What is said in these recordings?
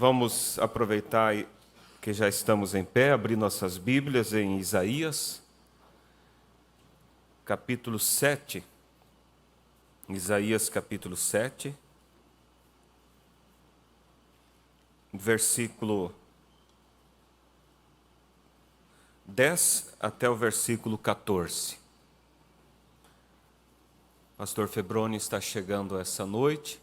Vamos aproveitar que já estamos em pé, abrir nossas Bíblias em Isaías, capítulo 7. Isaías, capítulo 7, versículo 10 até o versículo 14. Pastor Febroni está chegando essa noite,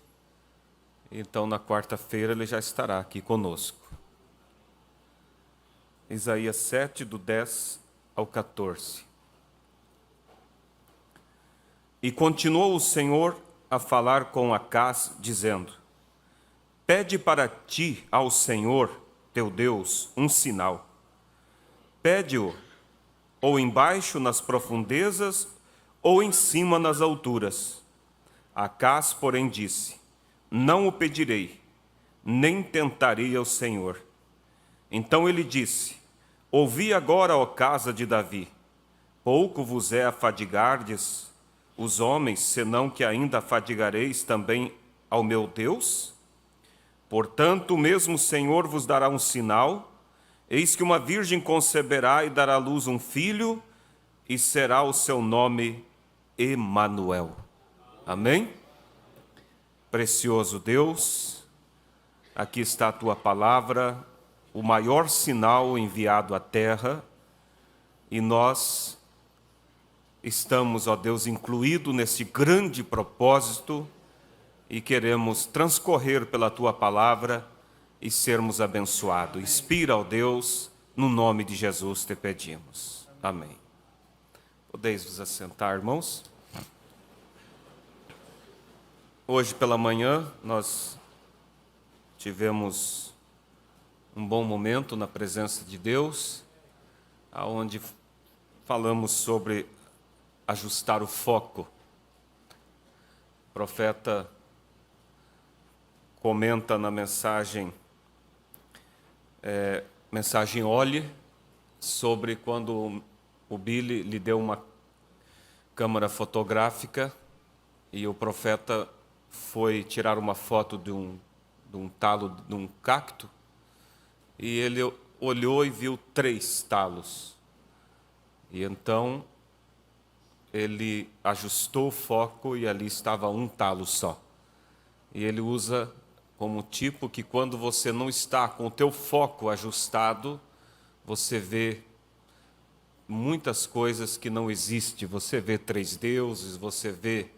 então na quarta-feira ele já estará aqui conosco. Isaías 7, do 10 ao 14. E continuou o Senhor a falar com Acaz, dizendo: Pede para ti ao Senhor, teu Deus, um sinal. Pede-o, ou embaixo nas profundezas, ou em cima nas alturas. Acaz, porém, disse: Não o pedirei, nem tentarei ao Senhor. Então ele disse: Ouvi agora, ó casa de Davi, pouco vos é afadigardes os homens, senão que ainda afadigareis também ao meu Deus? Portanto, o mesmo Senhor vos dará um sinal: eis que uma virgem conceberá e dará à luz um filho, e será o seu nome Emanuel. Amém? Precioso Deus, aqui está a tua palavra, o maior sinal enviado à terra, e nós estamos, ó Deus, incluídos nesse grande propósito e queremos transcorrer pela tua palavra e sermos abençoados. Inspira, ó Deus, no nome de Jesus te pedimos. Amém. Podeis vos assentar, irmãos? Hoje pela manhã nós tivemos um bom momento na presença de Deus, onde falamos sobre ajustar o foco. O profeta comenta na mensagem Olhe, sobre quando o Billy lhe deu uma câmera fotográfica e o profeta foi tirar uma foto de um talo, de um cacto, e ele olhou e viu 3 talos. E então ele ajustou o foco e ali estava um talo só. E ele usa como tipo que quando você não está com o teu foco ajustado, você vê muitas coisas que não existem. Você vê 3 deuses, você vê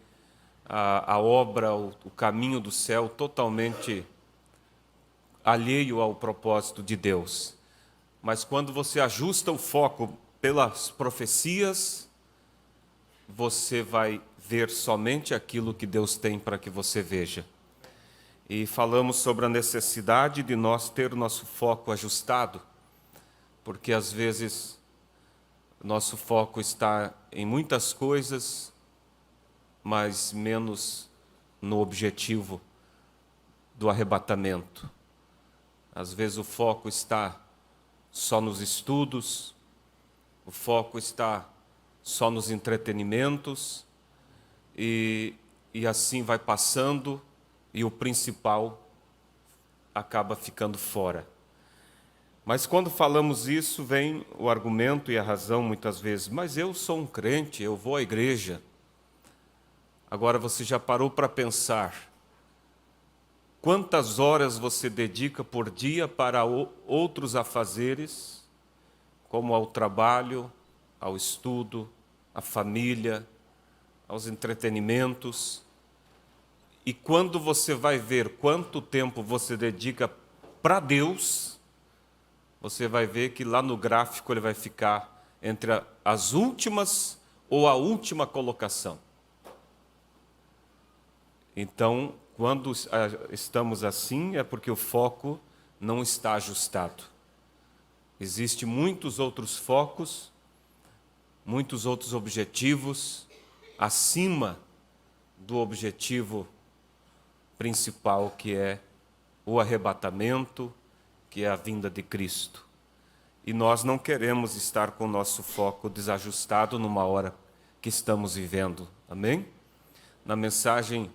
a obra, o caminho do céu totalmente alheio ao propósito de Deus. Mas quando você ajusta o foco pelas profecias, você vai ver somente aquilo que Deus tem para que você veja. E falamos sobre a necessidade de nós ter o nosso foco ajustado, porque às vezes nosso foco está em muitas coisas, mas menos no objetivo do arrebatamento. Às vezes o foco está só nos estudos, o foco está só nos entretenimentos, e assim vai passando, e o principal acaba ficando fora. Mas quando falamos isso, vem o argumento e a razão muitas vezes: mas eu sou um crente, eu vou à igreja. Agora você já parou para pensar quantas horas você dedica por dia para outros afazeres, como ao trabalho, ao estudo, à família, aos entretenimentos? E quando você vai ver quanto tempo você dedica para Deus, você vai ver que lá no gráfico ele vai ficar entre as últimas ou a última colocação. Então, quando estamos assim, é porque o foco não está ajustado. Existem muitos outros focos, muitos outros objetivos, acima do objetivo principal, que é o arrebatamento, que é a vinda de Cristo. E nós não queremos estar com o nosso foco desajustado numa hora que estamos vivendo. Amém? Na mensagem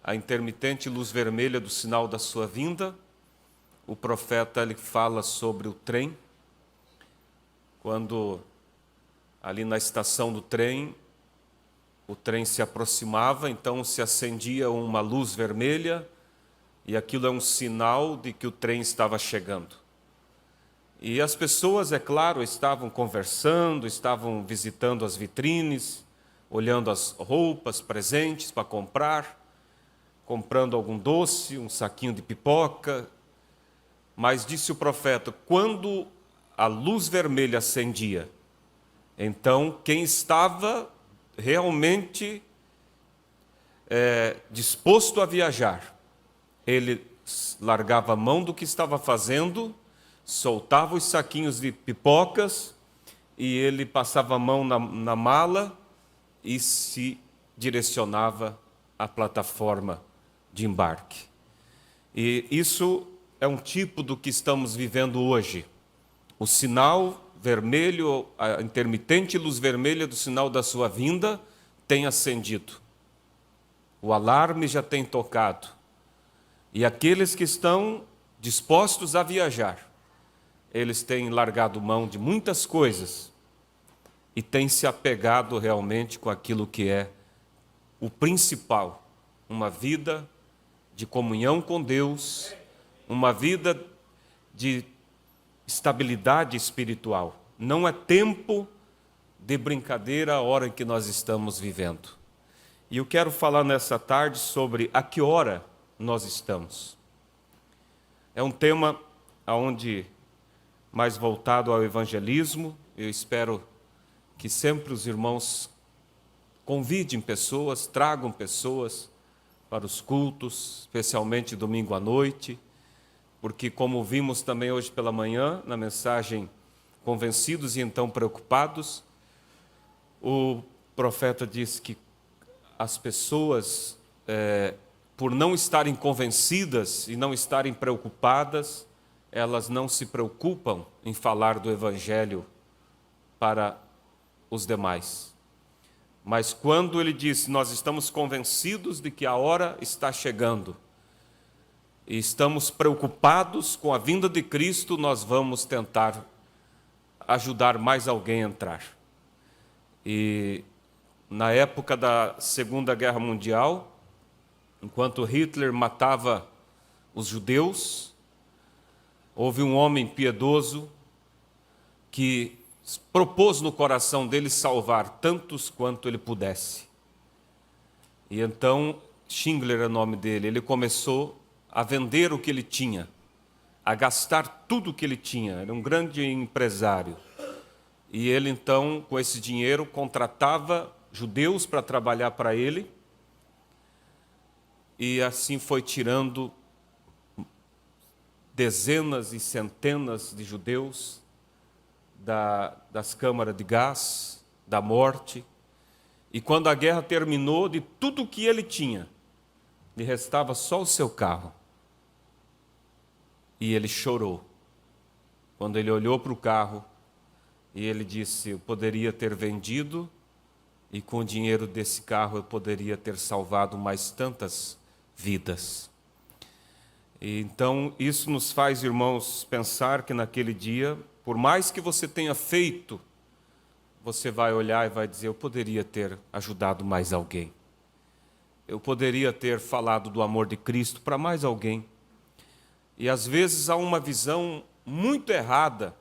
A Intermitente Luz Vermelha do Sinal da Sua Vinda, o profeta ele fala sobre o trem, quando ali na estação do trem, o trem se aproximava, então se acendia uma luz vermelha, e aquilo é um sinal de que o trem estava chegando. E as pessoas, é claro, estavam conversando, estavam visitando as vitrines, olhando as roupas, presentes para comprar, comprando algum doce, um saquinho de pipoca. Mas disse o profeta, quando a luz vermelha acendia, então quem estava realmente disposto a viajar, ele largava a mão do que estava fazendo, soltava os saquinhos de pipocas e ele passava a mão na mala e se direcionava à plataforma de embarque. E isso é um tipo do que estamos vivendo hoje. O sinal vermelho, a intermitente luz vermelha do sinal da sua vinda tem acendido. O alarme já tem tocado. E aqueles que estão dispostos a viajar, eles têm largado mão de muitas coisas e têm se apegado realmente com aquilo que é o principal, uma vida de comunhão com Deus, uma vida de estabilidade espiritual. Não é tempo de brincadeira a hora em que nós estamos vivendo. E eu quero falar nessa tarde sobre a que hora nós estamos. É um tema onde mais voltado ao evangelismo. Eu espero que sempre os irmãos convidem pessoas, tragam pessoas para os cultos, especialmente domingo à noite, porque como vimos também hoje pela manhã, na mensagem Convencidos e então Preocupados, o profeta diz que as pessoas, por não estarem convencidas e não estarem preocupadas, elas não se preocupam em falar do Evangelho para os demais. Mas quando ele diz, nós estamos convencidos de que a hora está chegando, e estamos preocupados com a vinda de Cristo, nós vamos tentar ajudar mais alguém a entrar. E na época da Segunda Guerra Mundial, enquanto Hitler matava os judeus, houve um homem piedoso que propôs no coração dele salvar tantos quanto ele pudesse. E então, Schindler é o nome dele, ele começou a vender o que ele tinha, a gastar tudo o que ele tinha, era um grande empresário. E ele então, com esse dinheiro, contratava judeus para trabalhar para ele, e assim foi tirando dezenas e centenas de judeus das câmaras de gás, da morte. E quando a guerra terminou, de tudo o que ele tinha, lhe restava só o seu carro. E ele chorou quando ele olhou para o carro e ele disse, eu poderia ter vendido e com o dinheiro desse carro eu poderia ter salvado mais tantas vidas. E então isso nos faz, irmãos, pensar que naquele dia, por mais que você tenha feito, você vai olhar e vai dizer, eu poderia ter ajudado mais alguém. Eu poderia ter falado do amor de Cristo para mais alguém. E às vezes há uma visão muito errada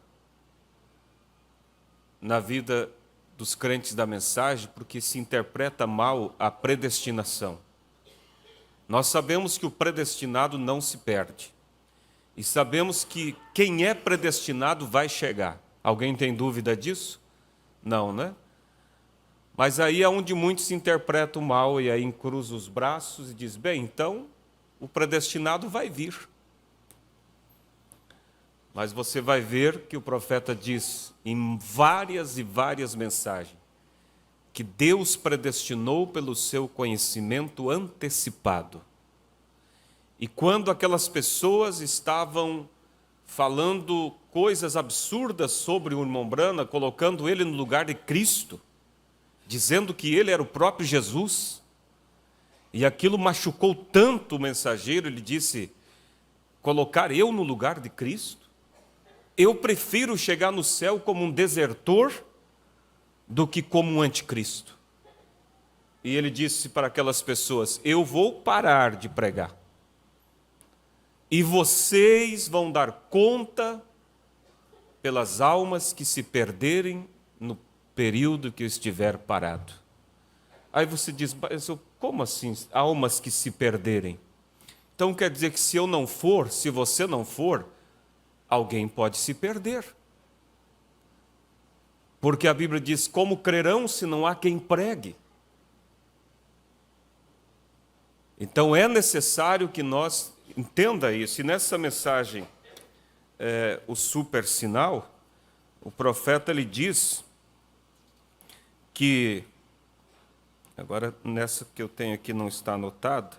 na vida dos crentes da mensagem, porque se interpreta mal a predestinação. Nós sabemos que o predestinado não se perde. E sabemos que quem é predestinado vai chegar. Alguém tem dúvida disso? Não, né? Mas aí é onde muitos se interpretam mal e aí cruzam os braços e diz, bem, então o predestinado vai vir. Mas você vai ver que o profeta diz em várias e várias mensagens que Deus predestinou pelo seu conhecimento antecipado. E quando aquelas pessoas estavam falando coisas absurdas sobre o irmão Branham, colocando ele no lugar de Cristo, dizendo que ele era o próprio Jesus, e aquilo machucou tanto o mensageiro, ele disse, colocar eu no lugar de Cristo? Eu prefiro chegar no céu como um desertor do que como um anticristo. E ele disse para aquelas pessoas: eu vou parar de pregar. E vocês vão dar conta pelas almas que se perderem no período que eu estiver parado. Aí você diz: como assim, almas que se perderem? Então quer dizer que se eu não for, se você não for, alguém pode se perder. Porque a Bíblia diz: como crerão se não há quem pregue? Então é necessário que nós entenda isso. E nessa mensagem, o super sinal, o profeta lhe diz que, agora nessa que eu tenho aqui não está anotado,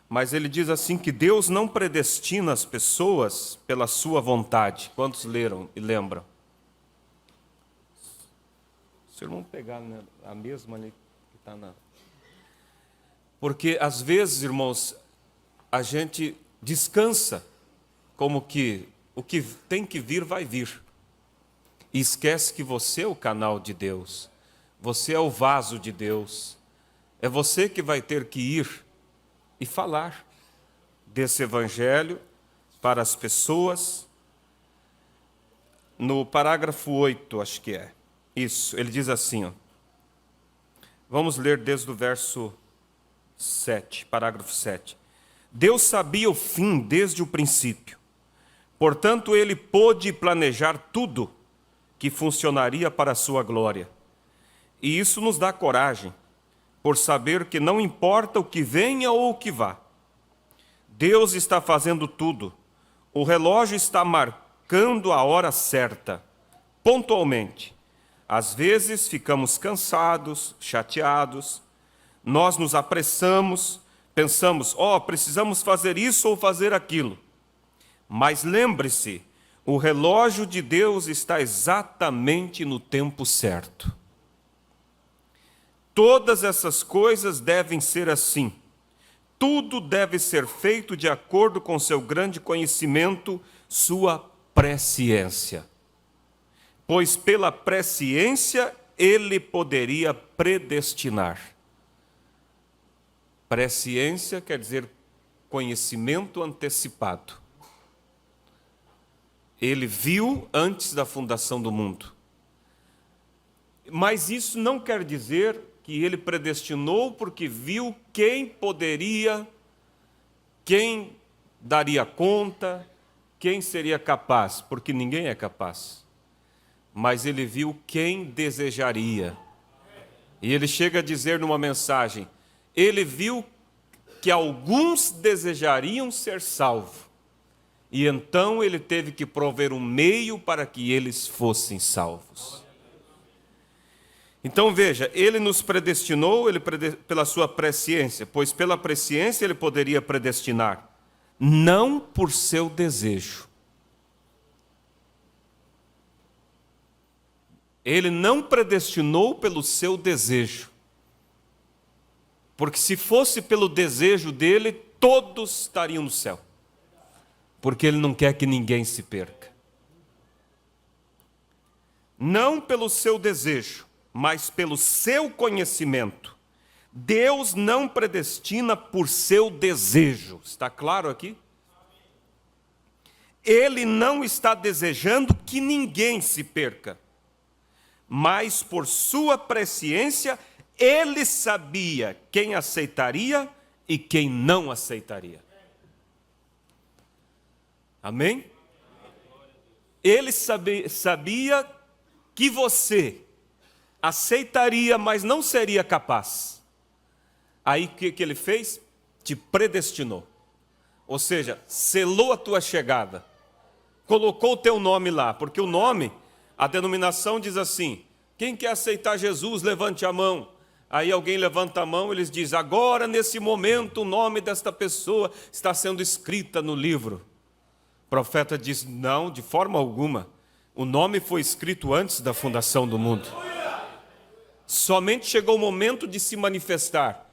mas ele diz assim que Deus não predestina as pessoas pela sua vontade. Quantos leram e lembram? Se vamos pegar, né, a mesma ali que está na... Porque às vezes, irmãos, a gente descansa como que o que tem que vir vai vir. E esquece que você é o canal de Deus. Você é o vaso de Deus. É você que vai ter que ir e falar desse evangelho para as pessoas. No parágrafo 8, acho que é. Isso, ele diz assim, ó. Vamos ler desde o verso 7, parágrafo 7. Deus sabia o fim desde o princípio. Portanto, ele pôde planejar tudo que funcionaria para a sua glória. E isso nos dá coragem, por saber que não importa o que venha ou o que vá. Deus está fazendo tudo. O relógio está marcando a hora certa, pontualmente. Às vezes ficamos cansados, chateados, nós nos apressamos, pensamos, precisamos fazer isso ou fazer aquilo. Mas lembre-se, o relógio de Deus está exatamente no tempo certo. Todas essas coisas devem ser assim. Tudo deve ser feito de acordo com seu grande conhecimento, sua presciência. Pois pela presciência ele poderia predestinar. Presciência quer dizer conhecimento antecipado. Ele viu antes da fundação do mundo. Mas isso não quer dizer que ele predestinou porque viu quem poderia, quem daria conta, quem seria capaz, porque ninguém é capaz. Mas ele viu quem desejaria. E ele chega a dizer numa mensagem, ele viu que alguns desejariam ser salvos. E então ele teve que prover um meio para que eles fossem salvos. Então veja, ele nos predestinou pela sua presciência, pois pela presciência ele poderia predestinar, não por seu desejo. Ele não predestinou pelo seu desejo. Porque se fosse pelo desejo dele, todos estariam no céu. Porque ele não quer que ninguém se perca. Não pelo seu desejo, mas pelo seu conhecimento. Deus não predestina por seu desejo. Está claro aqui? Ele não está desejando que ninguém se perca. Mas por sua presciência, ele sabia quem aceitaria e quem não aceitaria. Amém? Ele sabia que você aceitaria, mas não seria capaz. Aí o que ele fez? Te predestinou. Ou seja, selou a tua chegada. Colocou o teu nome lá, porque o nome, a denominação diz assim, quem quer aceitar Jesus, levante a mão. Aí alguém levanta a mão e eles dizem, agora nesse momento o nome desta pessoa está sendo escrita no livro. O profeta diz, não, de forma alguma. O nome foi escrito antes da fundação do mundo. Somente chegou o momento de se manifestar.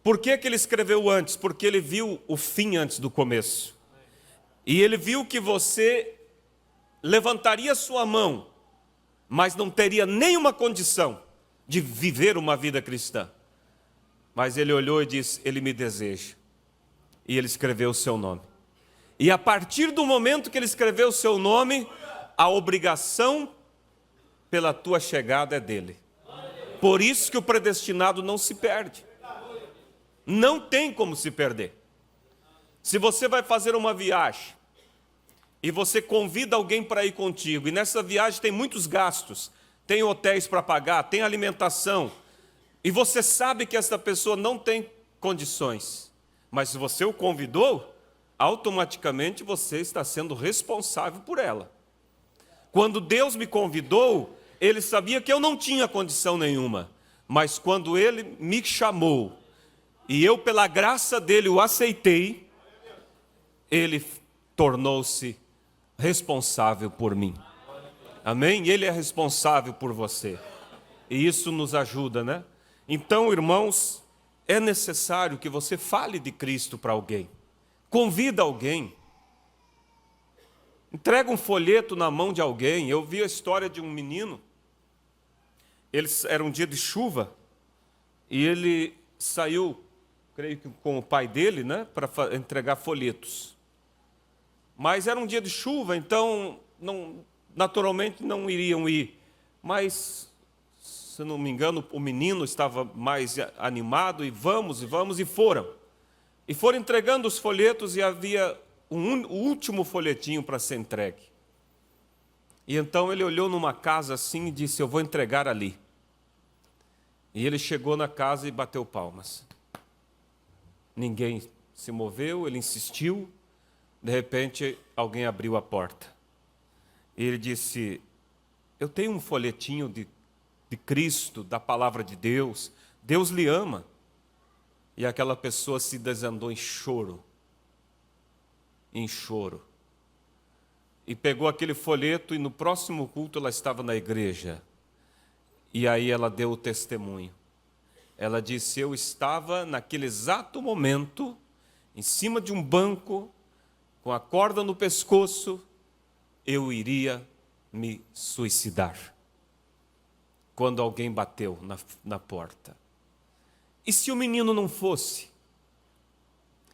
Por que que ele escreveu antes? Porque ele viu o fim antes do começo. E ele viu que você levantaria sua mão, mas não teria nenhuma condição de viver uma vida cristã. Mas ele olhou e disse, ele me deseja. E ele escreveu o seu nome. E a partir do momento que ele escreveu o seu nome, a obrigação pela tua chegada é dele. Por isso que o predestinado não se perde. Não tem como se perder. Se você vai fazer uma viagem e você convida alguém para ir contigo, e nessa viagem tem muitos gastos, tem hotéis para pagar, tem alimentação, e você sabe que essa pessoa não tem condições, mas se você o convidou, automaticamente você está sendo responsável por ela. Quando Deus me convidou, Ele sabia que eu não tinha condição nenhuma, mas quando Ele me chamou, e eu pela graça dEle o aceitei, Ele tornou-se responsável por mim. Amém? Ele é responsável por você. E isso nos ajuda, né? Então, irmãos, é necessário que você fale de Cristo para alguém. Convida alguém. Entrega um folheto na mão de alguém. Eu vi a história de um menino. Era um dia de chuva. E ele saiu, creio que com o pai dele, né, para entregar folhetos. Mas era um dia de chuva, então naturalmente não iriam ir. Mas, se não me engano, o menino estava mais animado, e vamos, e foram. E foram entregando os folhetos, e havia o último folhetinho para ser entregue. E então ele olhou numa casa assim e disse, eu vou entregar ali. E ele chegou na casa e bateu palmas. Ninguém se moveu, ele insistiu. De repente, alguém abriu a porta. E ele disse, eu tenho um folhetinho de Cristo, da palavra de Deus. Deus lhe ama. E aquela pessoa se desandou em choro. Em choro. E pegou aquele folheto e no próximo culto ela estava na igreja. E aí ela deu o testemunho. Ela disse, eu estava naquele exato momento, em cima de um banco, com a corda no pescoço, eu iria me suicidar. Quando alguém bateu na porta. E se o menino não fosse?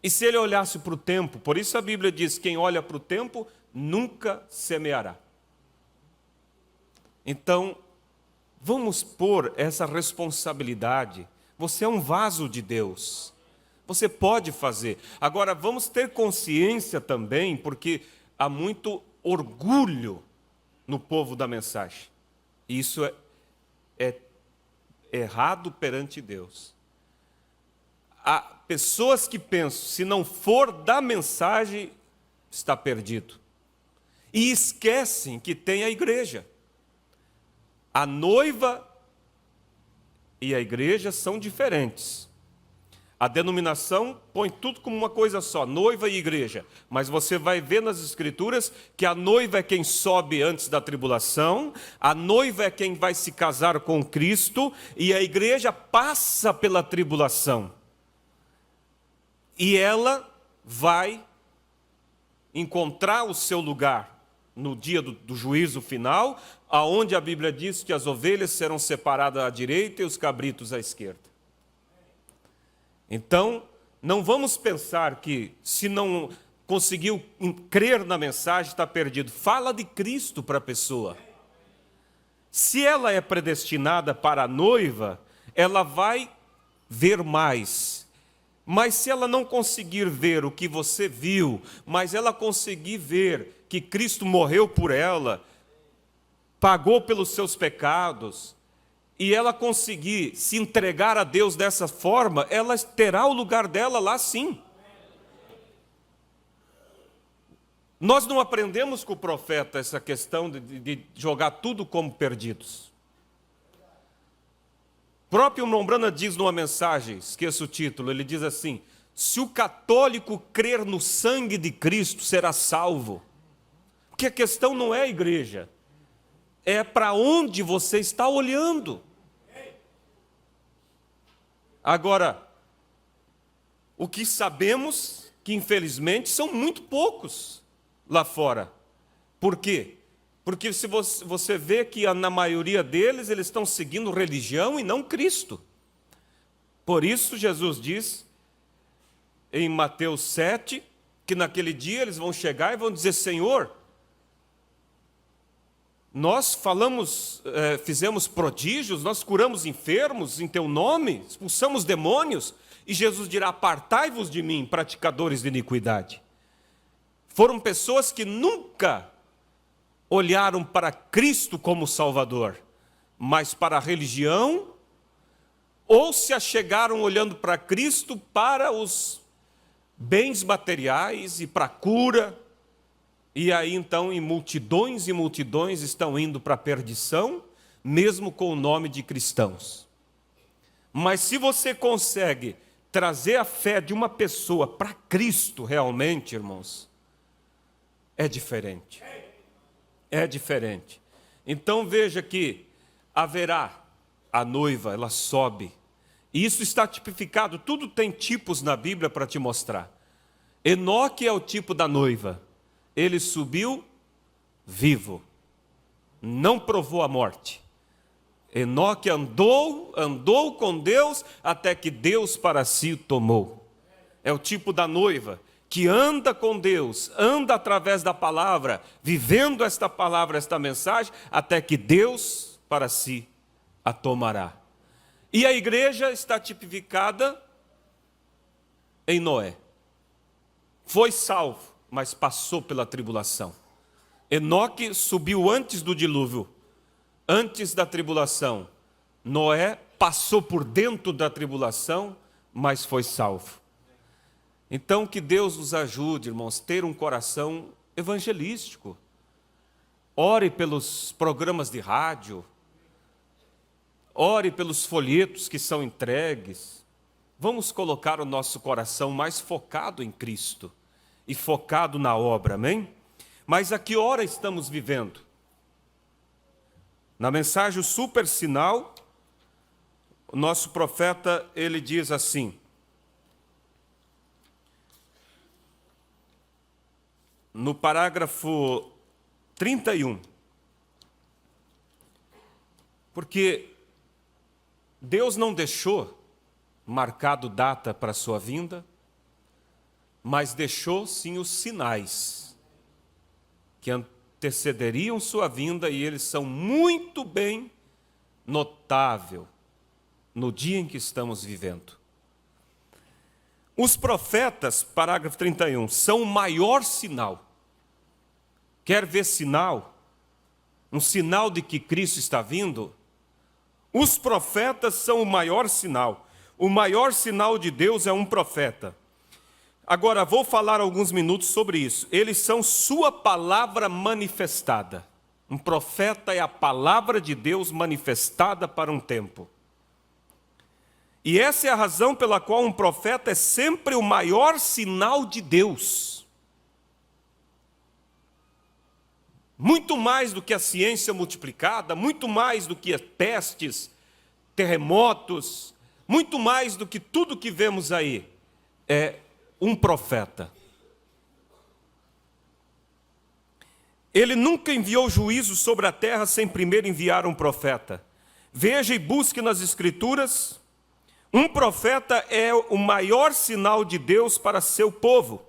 E se ele olhasse para o tempo? Por isso a Bíblia diz, quem olha para o tempo, nunca semeará. Então, vamos pôr essa responsabilidade. Você é um vaso de Deus. Você pode fazer. Agora, vamos ter consciência também, porque há muito orgulho no povo da mensagem. Isso é errado perante Deus. Há pessoas que pensam, se não for da mensagem, está perdido. E esquecem que tem a igreja. A noiva e a igreja são diferentes. A denominação põe tudo como uma coisa só, noiva e igreja. Mas você vai ver nas Escrituras que a noiva é quem sobe antes da tribulação, a noiva é quem vai se casar com Cristo, e a igreja passa pela tribulação. E ela vai encontrar o seu lugar no dia do juízo final, aonde a Bíblia diz que as ovelhas serão separadas à direita e os cabritos à esquerda. Então, não vamos pensar que se não conseguiu crer na mensagem, está perdido. Fala de Cristo para a pessoa. Se ela é predestinada para a noiva, ela vai ver mais. Mas se ela não conseguir ver o que você viu, mas ela conseguir ver que Cristo morreu por ela, pagou pelos seus pecados, e ela conseguir se entregar a Deus dessa forma, ela terá o lugar dela lá sim. Nós não aprendemos com o profeta essa questão de jogar tudo como perdidos. O próprio Mombrana diz numa mensagem, esqueça o título, ele diz assim, se o católico crer no sangue de Cristo, será salvo. Porque a questão não é a igreja, é para onde você está olhando. Agora, O que sabemos que, infelizmente, são muito poucos lá fora. Por quê? Porque se você vê que na maioria deles, eles estão seguindo religião e não Cristo. Por isso, Jesus diz em Mateus 7, que naquele dia eles vão chegar e vão dizer: Senhor, nós fizemos prodígios, nós curamos enfermos em teu nome, expulsamos demônios, e Jesus dirá: apartai-vos de mim, praticadores de iniquidade. Foram pessoas que nunca olharam para Cristo como Salvador, mas para a religião, ou se achegaram olhando para Cristo para os bens materiais e para a cura, e aí então em multidões e multidões estão indo para a perdição, mesmo com o nome de cristãos. Mas se você consegue trazer a fé de uma pessoa para Cristo realmente, irmãos, é diferente. É diferente. Então veja que haverá a noiva, ela sobe. E isso está tipificado, tudo tem tipos na Bíblia para te mostrar. Enoque é o tipo da noiva. Ele subiu vivo, não provou a morte. Enoque andou com Deus até que Deus para si o tomou. É o tipo da noiva que anda com Deus, anda através da palavra, vivendo esta palavra, esta mensagem, até que Deus para si a tomará. E a igreja está tipificada em Noé. Foi salvo, mas passou pela tribulação. Enoque subiu antes do dilúvio, antes da tribulação. Noé passou por dentro da tribulação, mas foi salvo. Então, que Deus nos ajude, irmãos, a ter um coração evangelístico. Ore pelos programas de rádio, ore pelos folhetos que são entregues. Vamos colocar o nosso coração mais focado em Cristo e focado na obra, amém? Mas a que hora estamos vivendo? Na mensagem o super sinal, o nosso profeta, ele diz assim: no parágrafo 31, porque Deus não deixou marcado data para a sua vinda, mas deixou sim os sinais que antecederiam sua vinda, e eles são muito bem notáveis no dia em que estamos vivendo. Os profetas, parágrafo 31, são o maior sinal. Quer ver sinal? Um sinal de que Cristo está vindo? Os profetas são o maior sinal. O maior sinal de Deus é um profeta. Agora, vou falar alguns minutos sobre isso. Eles são sua palavra manifestada. Um profeta é a palavra de Deus manifestada para um tempo. E essa é a razão pela qual um profeta é sempre o maior sinal de Deus. Muito mais do que a ciência multiplicada, muito mais do que pestes, terremotos, muito mais do que tudo que vemos aí, é um profeta. Ele nunca enviou juízo sobre a terra sem primeiro enviar um profeta. Veja e busque nas Escrituras. Um profeta é o maior sinal de Deus para seu povo.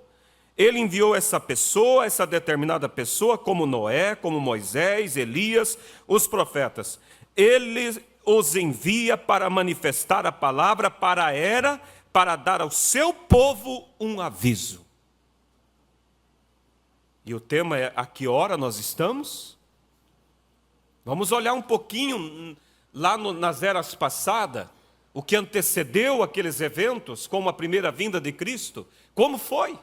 Ele enviou essa pessoa, essa determinada pessoa, como Noé, como Moisés, Elias, os profetas. Ele os envia para manifestar a palavra para a era, para dar ao seu povo um aviso. E o tema é: a que hora nós estamos? Vamos olhar um pouquinho lá nas eras passadas, o que antecedeu aqueles eventos, como a primeira vinda de Cristo. Como foi?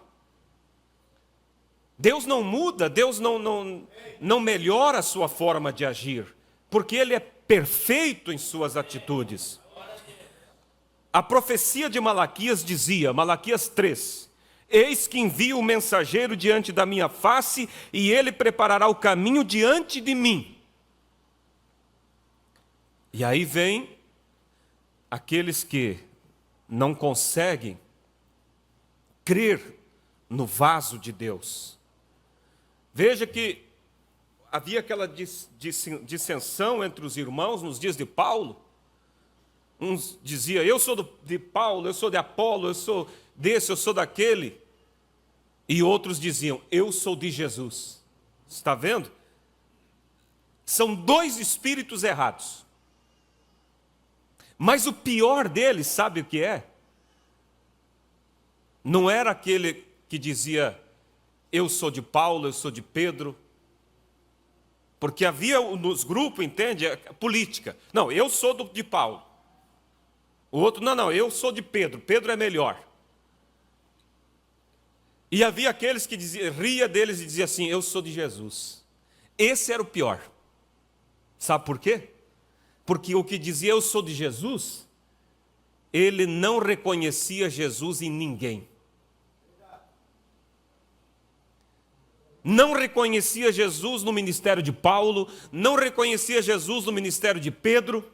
Deus não muda, Deus não melhora a sua forma de agir, porque Ele é perfeito em suas atitudes. A profecia de Malaquias dizia, Malaquias 3, eis que envio o mensageiro diante da minha face, e ele preparará o caminho diante de mim. E aí vem aqueles que não conseguem crer no vaso de Deus. Veja que havia aquela dissensão entre os irmãos nos dias de Paulo. Uns diziam, eu sou de Paulo, eu sou de Apolo, eu sou desse, eu sou daquele. E outros diziam, eu sou de Jesus. Está vendo? São dois espíritos errados. Mas o pior deles, sabe o que é? Não era aquele que dizia, eu sou de Paulo, eu sou de Pedro. Porque havia nos grupos, entende? Política. Não, eu sou de Paulo. O outro, não, eu sou de Pedro. Pedro é melhor. E havia aqueles que ria deles e dizia assim, eu sou de Jesus. Esse era o pior. Sabe por quê? Porque o que dizia eu sou de Jesus, ele não reconhecia Jesus em ninguém. Não reconhecia Jesus no ministério de Paulo, não reconhecia Jesus no ministério de Pedro.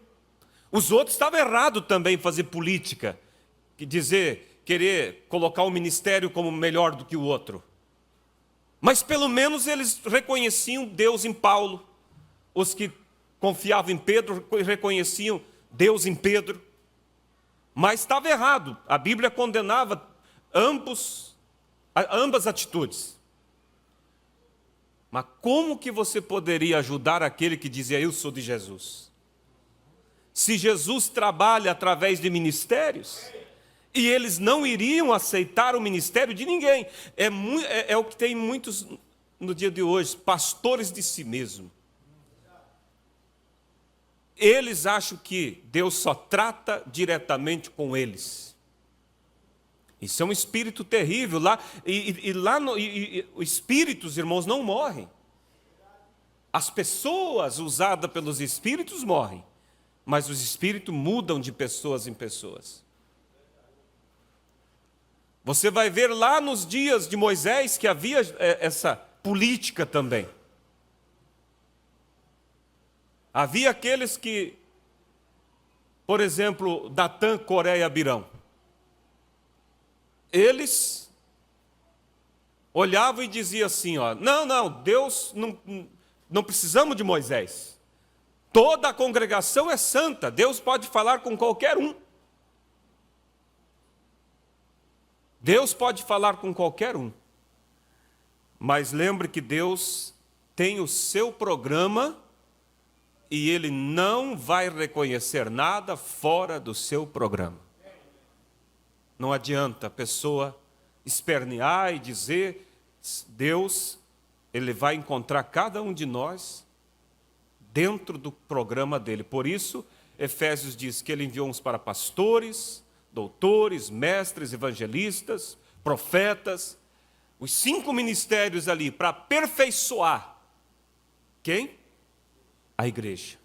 Os outros estavam errados também em fazer política, querer colocar o ministério como melhor do que o outro. Mas pelo menos eles reconheciam Deus em Paulo. Os que confiavam em Pedro reconheciam Deus em Pedro. Mas estava errado. A Bíblia condenava ambas atitudes. Mas como que você poderia ajudar aquele que dizia, eu sou de Jesus? Se Jesus trabalha através de ministérios, e eles não iriam aceitar o ministério de ninguém. É o que tem muitos no dia de hoje, pastores de si mesmo. Eles acham que Deus só trata diretamente com eles. Isso é um espírito terrível. Os espíritos, irmãos, não morrem. As pessoas usadas pelos espíritos morrem. Mas os espíritos mudam de pessoas em pessoas. Você vai ver lá nos dias de Moisés que havia essa política também. Havia aqueles que, por exemplo, Datã, Coré e Abirão. Eles olhavam e diziam assim, não, Deus, não precisamos de Moisés. Toda a congregação é santa, Deus pode falar com qualquer um. Deus pode falar com qualquer um. Mas lembre que Deus tem o seu programa e Ele não vai reconhecer nada fora do seu programa. Não adianta a pessoa espernear e dizer, Deus, Ele vai encontrar cada um de nós dentro do programa dele. Por isso, Efésios diz que Ele enviou uns para pastores, doutores, mestres, evangelistas, profetas, os 5 ministérios ali para aperfeiçoar. Quem? A igreja.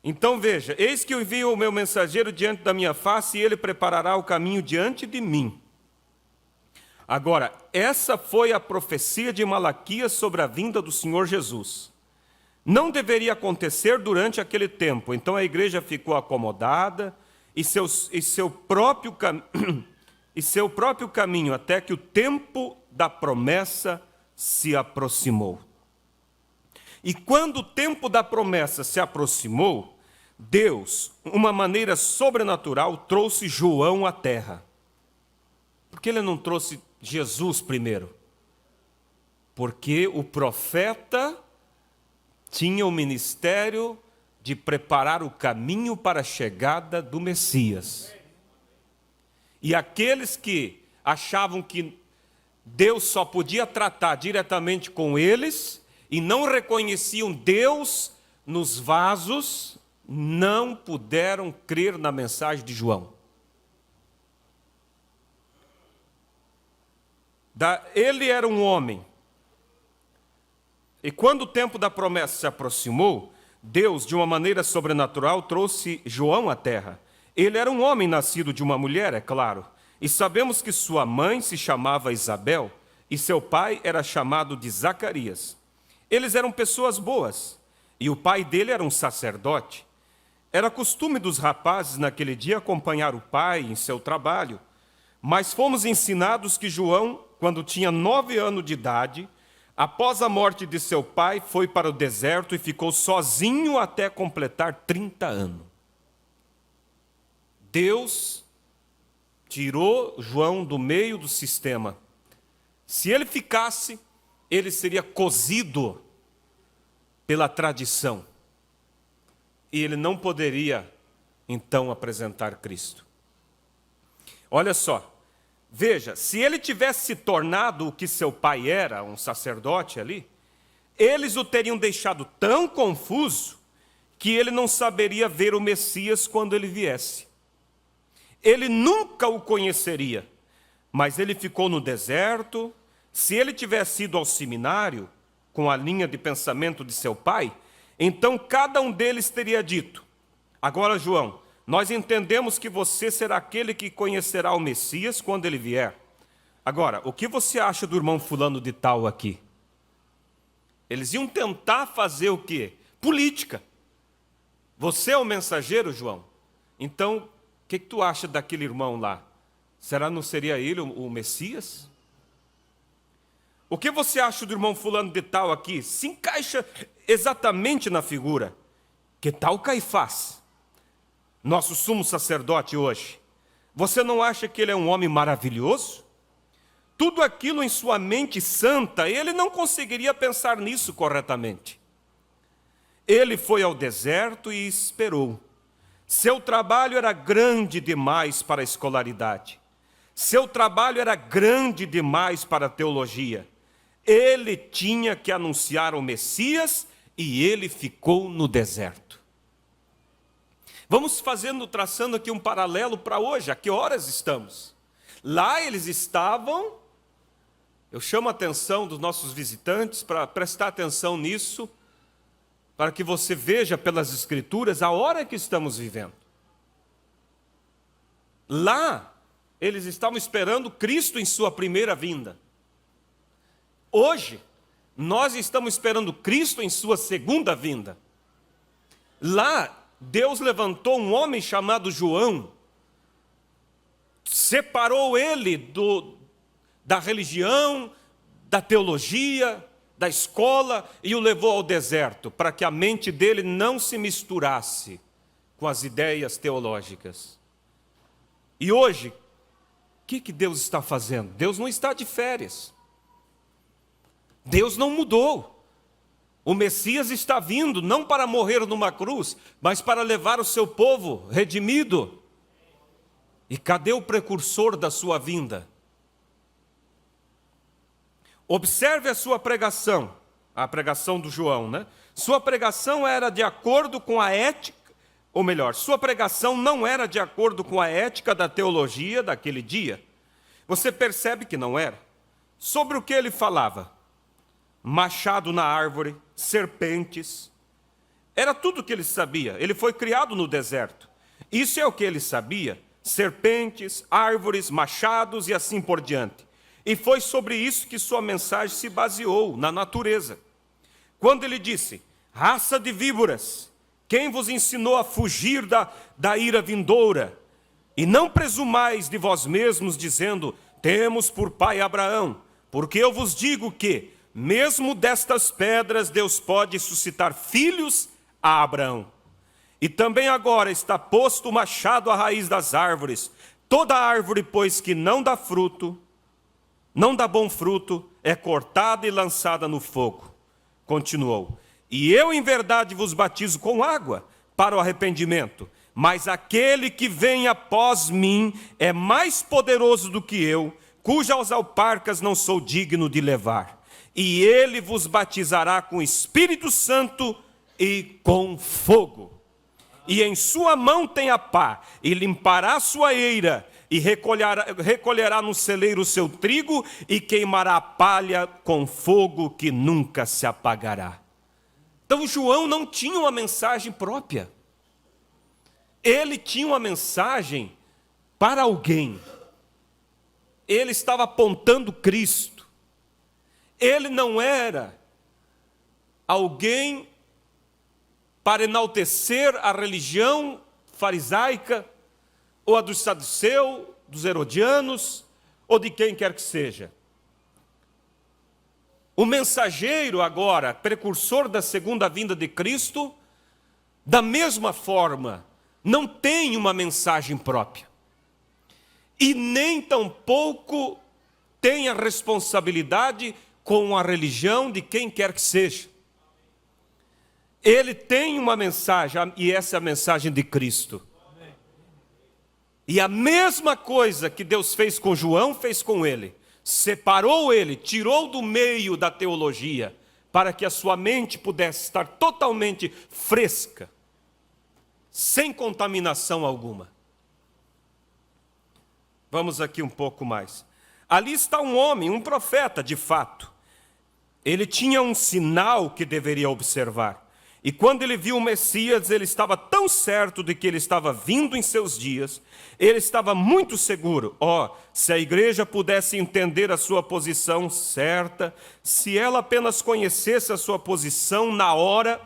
Então veja, eis que eu envio o meu mensageiro diante da minha face e ele preparará o caminho diante de mim. Agora, essa foi a profecia de Malaquias sobre a vinda do Senhor Jesus. Não deveria acontecer durante aquele tempo. Então a igreja ficou acomodada e seu próprio caminho até que o tempo da promessa se aproximou. E quando o tempo da promessa se aproximou, Deus, uma maneira sobrenatural, trouxe João à terra. Por que ele não trouxe Jesus primeiro? Porque o profeta tinha o ministério de preparar o caminho para a chegada do Messias. E aqueles que achavam que Deus só podia tratar diretamente com eles e não reconheciam Deus nos vasos, não puderam crer na mensagem de João. Ele era um homem. E quando o tempo da promessa se aproximou, Deus, de uma maneira sobrenatural, trouxe João à terra. Ele era um homem nascido de uma mulher, é claro. E sabemos que sua mãe se chamava Isabel e seu pai era chamado de Zacarias. Eles eram pessoas boas e o pai dele era um sacerdote. Era costume dos rapazes naquele dia acompanhar o pai em seu trabalho, mas fomos ensinados que João, quando tinha 9 anos de idade, após a morte de seu pai, foi para o deserto e ficou sozinho até completar 30 anos. Deus tirou João do meio do sistema. Se ele ficasse, ele seria cozido pela tradição. E ele não poderia, então, apresentar Cristo. Olha só, veja, se ele tivesse se tornado o que seu pai era, um sacerdote ali, eles o teriam deixado tão confuso que ele não saberia ver o Messias quando ele viesse. Ele nunca o conheceria, mas ele ficou no deserto. Se ele tivesse ido ao seminário, com a linha de pensamento de seu pai, então cada um deles teria dito: agora, João, nós entendemos que você será aquele que conhecerá o Messias quando ele vier. Agora, o que você acha do irmão fulano de tal aqui? Eles iam tentar fazer o quê? Política. Você é o mensageiro, João? Então, o que tu acha daquele irmão lá? Será não seria ele o Messias? O que você acha do irmão fulano de tal aqui? Se encaixa exatamente na figura. Que tal Caifás, nosso sumo sacerdote hoje? Você não acha que ele é um homem maravilhoso? Tudo aquilo em sua mente santa, ele não conseguiria pensar nisso corretamente. Ele foi ao deserto e esperou. Seu trabalho era grande demais para a escolaridade. Seu trabalho era grande demais para a teologia. Ele tinha que anunciar o Messias e ele ficou no deserto. Vamos traçando aqui um paralelo para hoje. A que horas estamos? Lá eles estavam. Eu chamo a atenção dos nossos visitantes para prestar atenção nisso, para que você veja pelas Escrituras a hora que estamos vivendo. Lá, eles estavam esperando Cristo em sua primeira vinda. Hoje, nós estamos esperando Cristo em sua segunda vinda. Lá, Deus levantou um homem chamado João, separou ele da religião, da teologia, da escola e o levou ao deserto, para que a mente dele não se misturasse com as ideias teológicas. E hoje, o que Deus está fazendo? Deus não está de férias. Deus não mudou. O Messias está vindo, não para morrer numa cruz, mas para levar o seu povo redimido. E cadê o precursor da sua vinda? Observe a sua pregação, a pregação do João, né? Sua pregação era de acordo com a ética, ou melhor, sua pregação não era de acordo com a ética da teologia daquele dia. Você percebe que não era. Sobre o que ele falava? Machado na árvore, serpentes. Era tudo o que ele sabia. Ele foi criado no deserto. Isso é o que ele sabia: serpentes, árvores, machados e assim por diante. E foi sobre isso que sua mensagem se baseou, na natureza. Quando ele disse: raça de víboras, quem vos ensinou a fugir da ira vindoura? E não presumais de vós mesmos, dizendo: temos por pai Abraão. Porque eu vos digo que, mesmo destas pedras, Deus pode suscitar filhos a Abraão. E também agora está posto o machado à raiz das árvores. Toda árvore, pois, que não dá fruto, não dá bom fruto, é cortada e lançada no fogo. Continuou: e eu em verdade vos batizo com água para o arrependimento, mas aquele que vem após mim é mais poderoso do que eu, cujas alparcas não sou digno de levar. E ele vos batizará com Espírito Santo e com fogo. E em sua mão tem a pá, e limpará a sua eira, e recolherá no celeiro o seu trigo, e queimará a palha com fogo que nunca se apagará. Então João não tinha uma mensagem própria. Ele tinha uma mensagem para alguém. Ele estava apontando Cristo. Ele não era alguém para enaltecer a religião farisaica, ou a dos saduceus, dos herodianos, ou de quem quer que seja. O mensageiro agora, precursor da segunda vinda de Cristo, da mesma forma, não tem uma mensagem própria. E nem tampouco tem a responsabilidade com a religião de quem quer que seja. Ele tem uma mensagem, e essa é a mensagem de Cristo. E a mesma coisa que Deus fez com João, fez com ele. Separou ele, tirou do meio da teologia, para que a sua mente pudesse estar totalmente fresca, sem contaminação alguma. Vamos aqui um pouco mais. Ali está um homem, um profeta, de fato. Ele tinha um sinal que deveria observar. E quando ele viu o Messias, ele estava tão certo de que ele estava vindo em seus dias, ele estava muito seguro. Se a igreja pudesse entender a sua posição certa, se ela apenas conhecesse a sua posição na hora,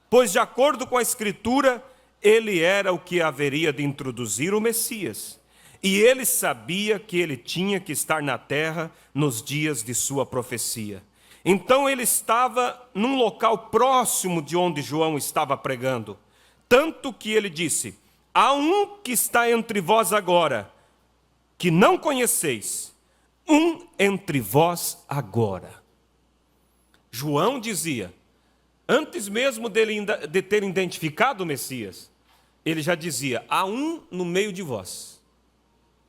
pois de acordo com a Escritura, ele era o que haveria de introduzir o Messias. E ele sabia que ele tinha que estar na terra nos dias de sua profecia. Então ele estava num local próximo de onde João estava pregando. Tanto que ele disse: há um que está entre vós agora, que não conheceis, um entre vós agora. João dizia, antes mesmo de ter identificado o Messias, ele já dizia: há um no meio de vós.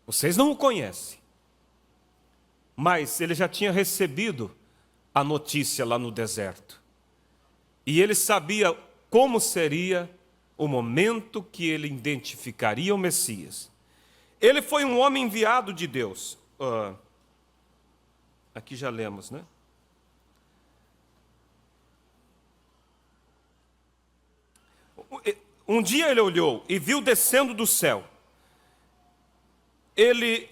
Vocês não o conhecem. Mas ele já tinha recebido a notícia lá no deserto. E ele sabia como seria o momento que ele identificaria o Messias. Ele foi um homem enviado de Deus. Aqui já lemos, né? Um dia ele olhou e viu descendo do céu. Ele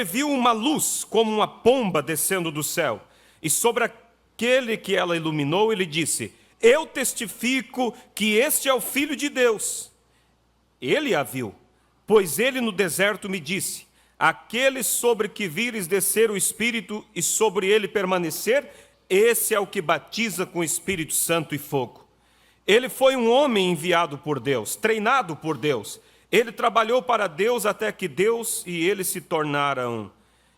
viu uma luz como uma pomba descendo do céu. E sobre aquele que ela iluminou, ele disse: eu testifico que este é o Filho de Deus. Ele a viu, pois ele no deserto me disse: aquele sobre que vires descer o Espírito e sobre ele permanecer, esse é o que batiza com o Espírito Santo e fogo. Ele foi um homem enviado por Deus, treinado por Deus. Ele trabalhou para Deus até que Deus e ele se tornaram.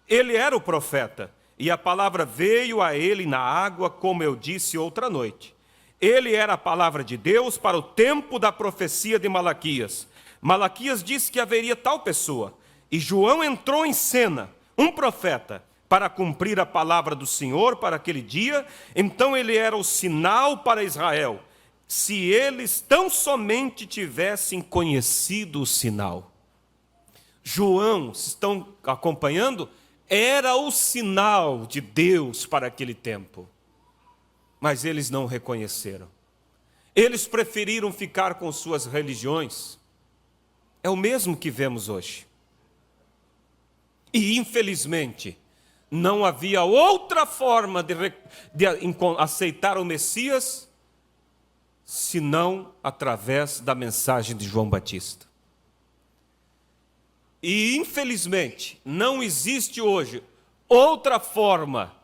Ele era o profeta. E a palavra veio a ele na água, como eu disse outra noite. Ele era a palavra de Deus para o tempo da profecia de Malaquias. Malaquias disse que haveria tal pessoa. E João entrou em cena, um profeta, para cumprir a palavra do Senhor para aquele dia. Então ele era o sinal para Israel, se eles tão somente tivessem conhecido o sinal. João, estão acompanhando? Era o sinal de Deus para aquele tempo. Mas eles não reconheceram. Eles preferiram ficar com suas religiões. É o mesmo que vemos hoje. E, infelizmente, não havia outra forma de aceitar o Messias senão através da mensagem de João Batista. E, infelizmente, não existe hoje outra forma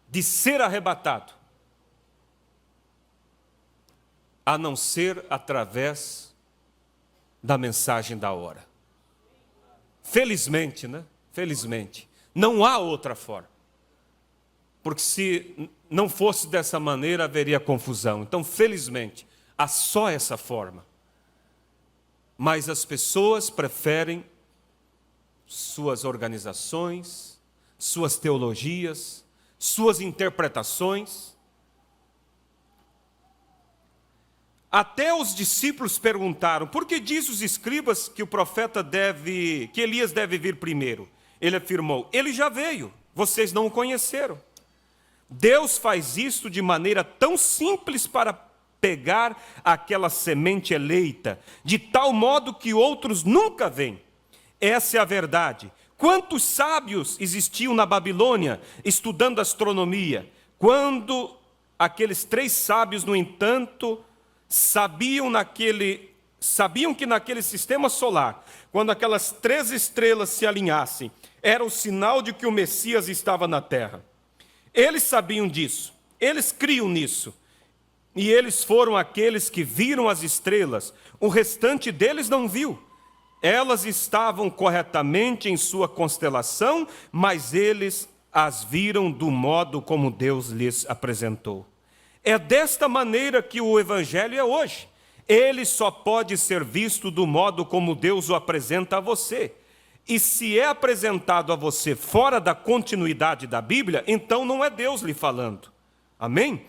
de ser arrebatado, a não ser através da mensagem da hora. Felizmente, né? Felizmente, não há outra forma. Porque se não fosse dessa maneira, haveria confusão. Então, felizmente, há só essa forma. Mas as pessoas preferem suas organizações, suas teologias, suas interpretações. Até os discípulos perguntaram: por que diz os escribas que que Elias deve vir primeiro? Ele afirmou: ele já veio, vocês não o conheceram. Deus faz isto de maneira tão simples para pegar aquela semente eleita, de tal modo que outros nunca veem. Essa é a verdade. Quantos sábios existiam na Babilônia estudando astronomia, quando aqueles 3 sábios, no entanto, sabiam que naquele sistema solar, quando aquelas 3 estrelas se alinhassem, era o sinal de que o Messias estava na terra. Eles sabiam disso, eles criam nisso. E eles foram aqueles que viram as estrelas, o restante deles não viu. Elas estavam corretamente em sua constelação, mas eles as viram do modo como Deus lhes apresentou. É desta maneira que o Evangelho é hoje. Ele só pode ser visto do modo como Deus o apresenta a você. E se é apresentado a você fora da continuidade da Bíblia, então não é Deus lhe falando. Amém?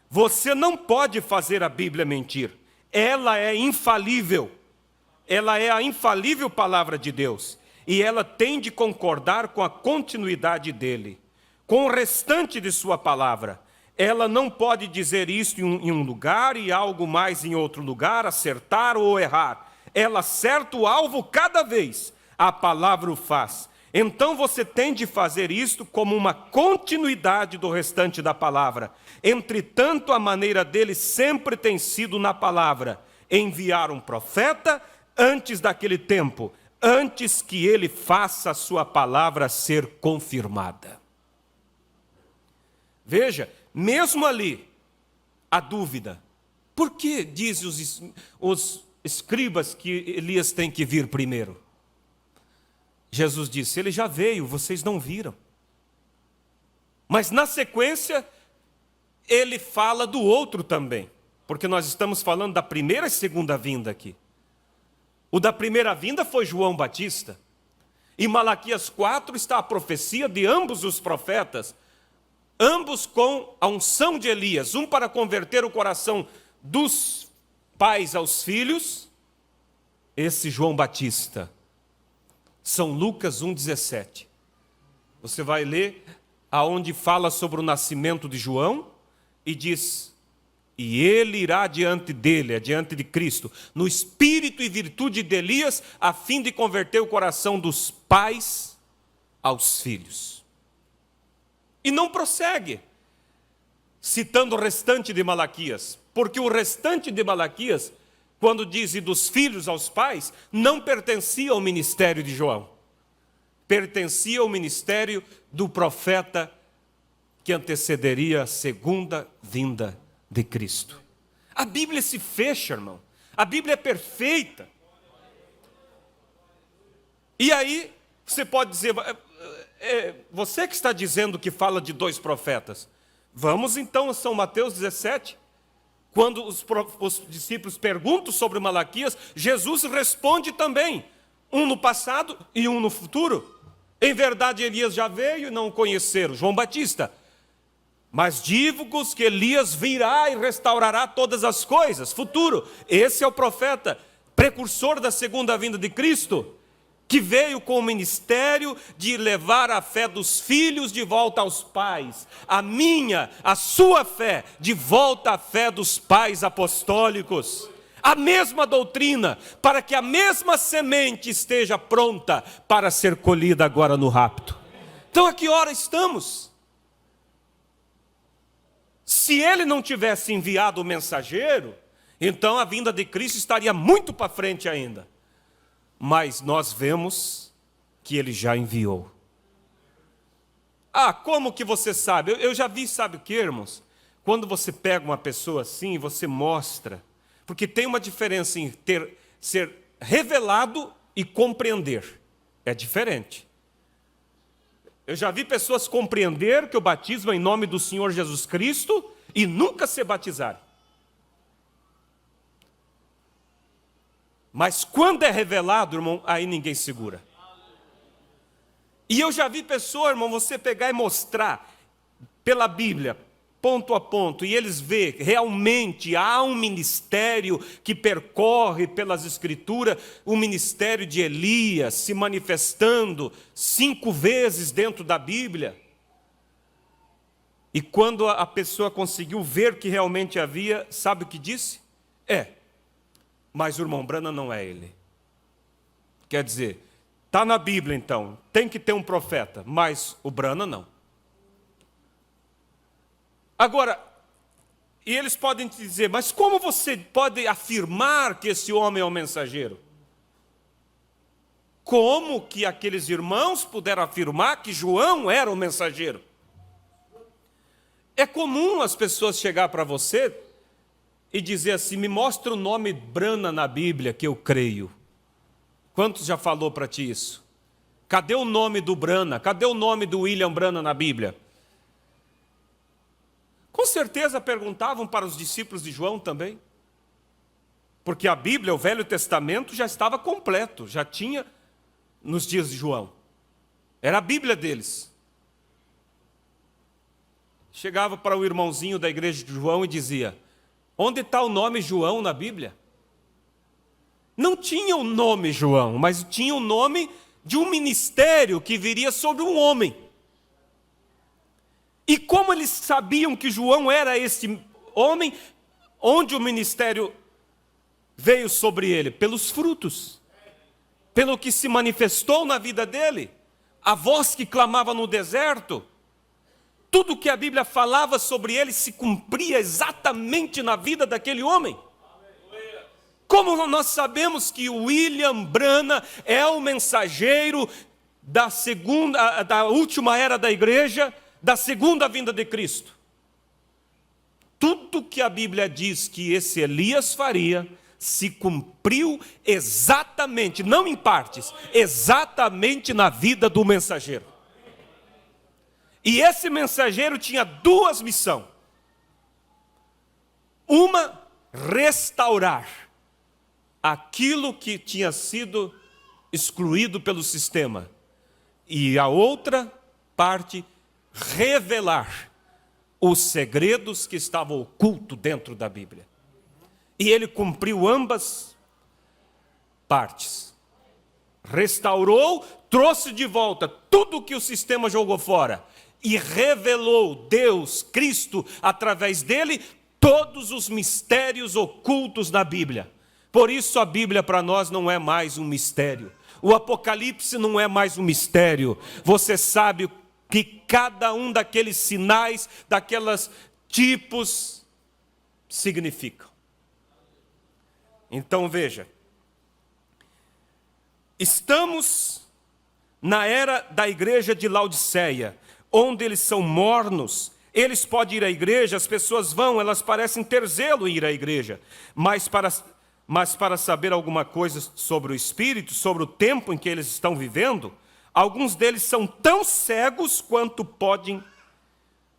Você não pode fazer a Bíblia mentir. Ela é infalível. Ela é a infalível palavra de Deus. E ela tem de concordar com a continuidade dele, com o restante de sua palavra. Ela não pode dizer isto em um lugar e algo mais em outro lugar, acertar ou errar. Ela acerta o alvo cada vez. A palavra o faz. Então você tem de fazer isto como uma continuidade do restante da palavra. Entretanto, a maneira dele sempre tem sido na palavra: enviar um profeta antes daquele tempo, antes que ele faça a sua palavra ser confirmada. Veja, mesmo ali, a dúvida. Por que dizem os escribas que Elias tem que vir primeiro? Jesus disse, ele já veio, vocês não viram. Mas na sequência, ele fala do outro também. Porque nós estamos falando da primeira e segunda vinda aqui. O da primeira vinda foi João Batista. Em Malaquias 4 está a profecia de ambos os profetas. Ambos com a unção de Elias. Um para converter o coração dos pais aos filhos. Esse João Batista. São Lucas 1,17. Você vai ler aonde fala sobre o nascimento de João e diz, e ele irá diante dele, diante de Cristo, no espírito e virtude de Elias, a fim de converter o coração dos pais aos filhos. E não prossegue, citando o restante de Malaquias, porque o restante de Malaquias, quando diz e dos filhos aos pais, não pertencia ao ministério de João. Pertencia ao ministério do profeta que antecederia a segunda vinda de Cristo. A Bíblia se fecha, irmão. A Bíblia é perfeita. E aí, você pode dizer, você que está dizendo que fala de 2 profetas. Vamos então a São Mateus 17. Quando os discípulos perguntam sobre Malaquias, Jesus responde também, um no passado e um no futuro. Em verdade, Elias já veio e não o conheceram, João Batista. Mas digo-vos que Elias virá e restaurará todas as coisas, futuro. Esse é o profeta, precursor da segunda vinda de Cristo, que veio com o ministério de levar a fé dos filhos de volta aos pais, a sua fé, de volta à fé dos pais apostólicos. A mesma doutrina, para que a mesma semente esteja pronta para ser colhida agora no rapto. Então a que hora estamos? Se ele não tivesse enviado o mensageiro, então a vinda de Cristo estaria muito para frente ainda. Mas nós vemos que ele já enviou. Ah, como que você sabe? Eu já vi, sabe o que, irmãos? Quando você pega uma pessoa assim, você mostra. Porque tem uma diferença em ser revelado e compreender. É diferente. Eu já vi pessoas compreender que o batismo é em nome do Senhor Jesus Cristo e nunca se batizarem. Mas quando é revelado, irmão, aí ninguém segura. E eu já vi pessoa, irmão, você pegar e mostrar pela Bíblia, ponto a ponto, e eles veem, realmente há um ministério que percorre pelas Escrituras, o ministério de Elias se manifestando 5 vezes dentro da Bíblia. E quando a pessoa conseguiu ver que realmente havia, sabe o que disse? Mas o irmão Branham não é ele. Quer dizer, está na Bíblia então, tem que ter um profeta, mas o Branham não. Agora, E eles podem te dizer, mas como você pode afirmar que esse homem é o mensageiro? Como que aqueles irmãos puderam afirmar que João era o mensageiro? É comum as pessoas chegar para você e dizer assim, me mostra o nome Brana na Bíblia que eu creio. Quantos já falou para ti isso? Cadê o nome do Brana? Cadê o nome do William Brana na Bíblia? Com certeza perguntavam para os discípulos de João também. Porque a Bíblia, o Velho Testamento, já estava completo, já tinha nos dias de João. Era a Bíblia deles. Chegava para o irmãozinho da igreja de João e dizia, onde está o nome João na Bíblia? Não tinha o nome João, mas tinha o nome de um ministério que viria sobre um homem. E como eles sabiam que João era esse homem, onde o ministério veio sobre ele? Pelos frutos, pelo que se manifestou na vida dele, a voz que clamava no deserto, tudo que a Bíblia falava sobre ele se cumpria exatamente na vida daquele homem. Como nós sabemos que William Brana é o mensageiro da última era da igreja, da segunda vinda de Cristo? Tudo que a Bíblia diz que esse Elias faria, se cumpriu exatamente, não em partes, exatamente na vida do mensageiro. E esse mensageiro tinha duas missões. Uma, restaurar aquilo que tinha sido excluído pelo sistema. E a outra parte, revelar os segredos que estavam ocultos dentro da Bíblia. E ele cumpriu ambas partes. Restaurou, trouxe de volta tudo que o sistema jogou fora. E revelou Deus, Cristo, através dele, todos os mistérios ocultos da Bíblia. Por isso a Bíblia para nós não é mais um mistério. O Apocalipse não é mais um mistério. Você sabe que cada um daqueles sinais, daqueles tipos, significam. Então veja, estamos na era da igreja de Laodiceia, onde eles são mornos. Eles podem ir à igreja, as pessoas vão, elas parecem ter zelo em ir à igreja, mas para saber alguma coisa sobre o Espírito, sobre o tempo em que eles estão vivendo, alguns deles são tão cegos quanto podem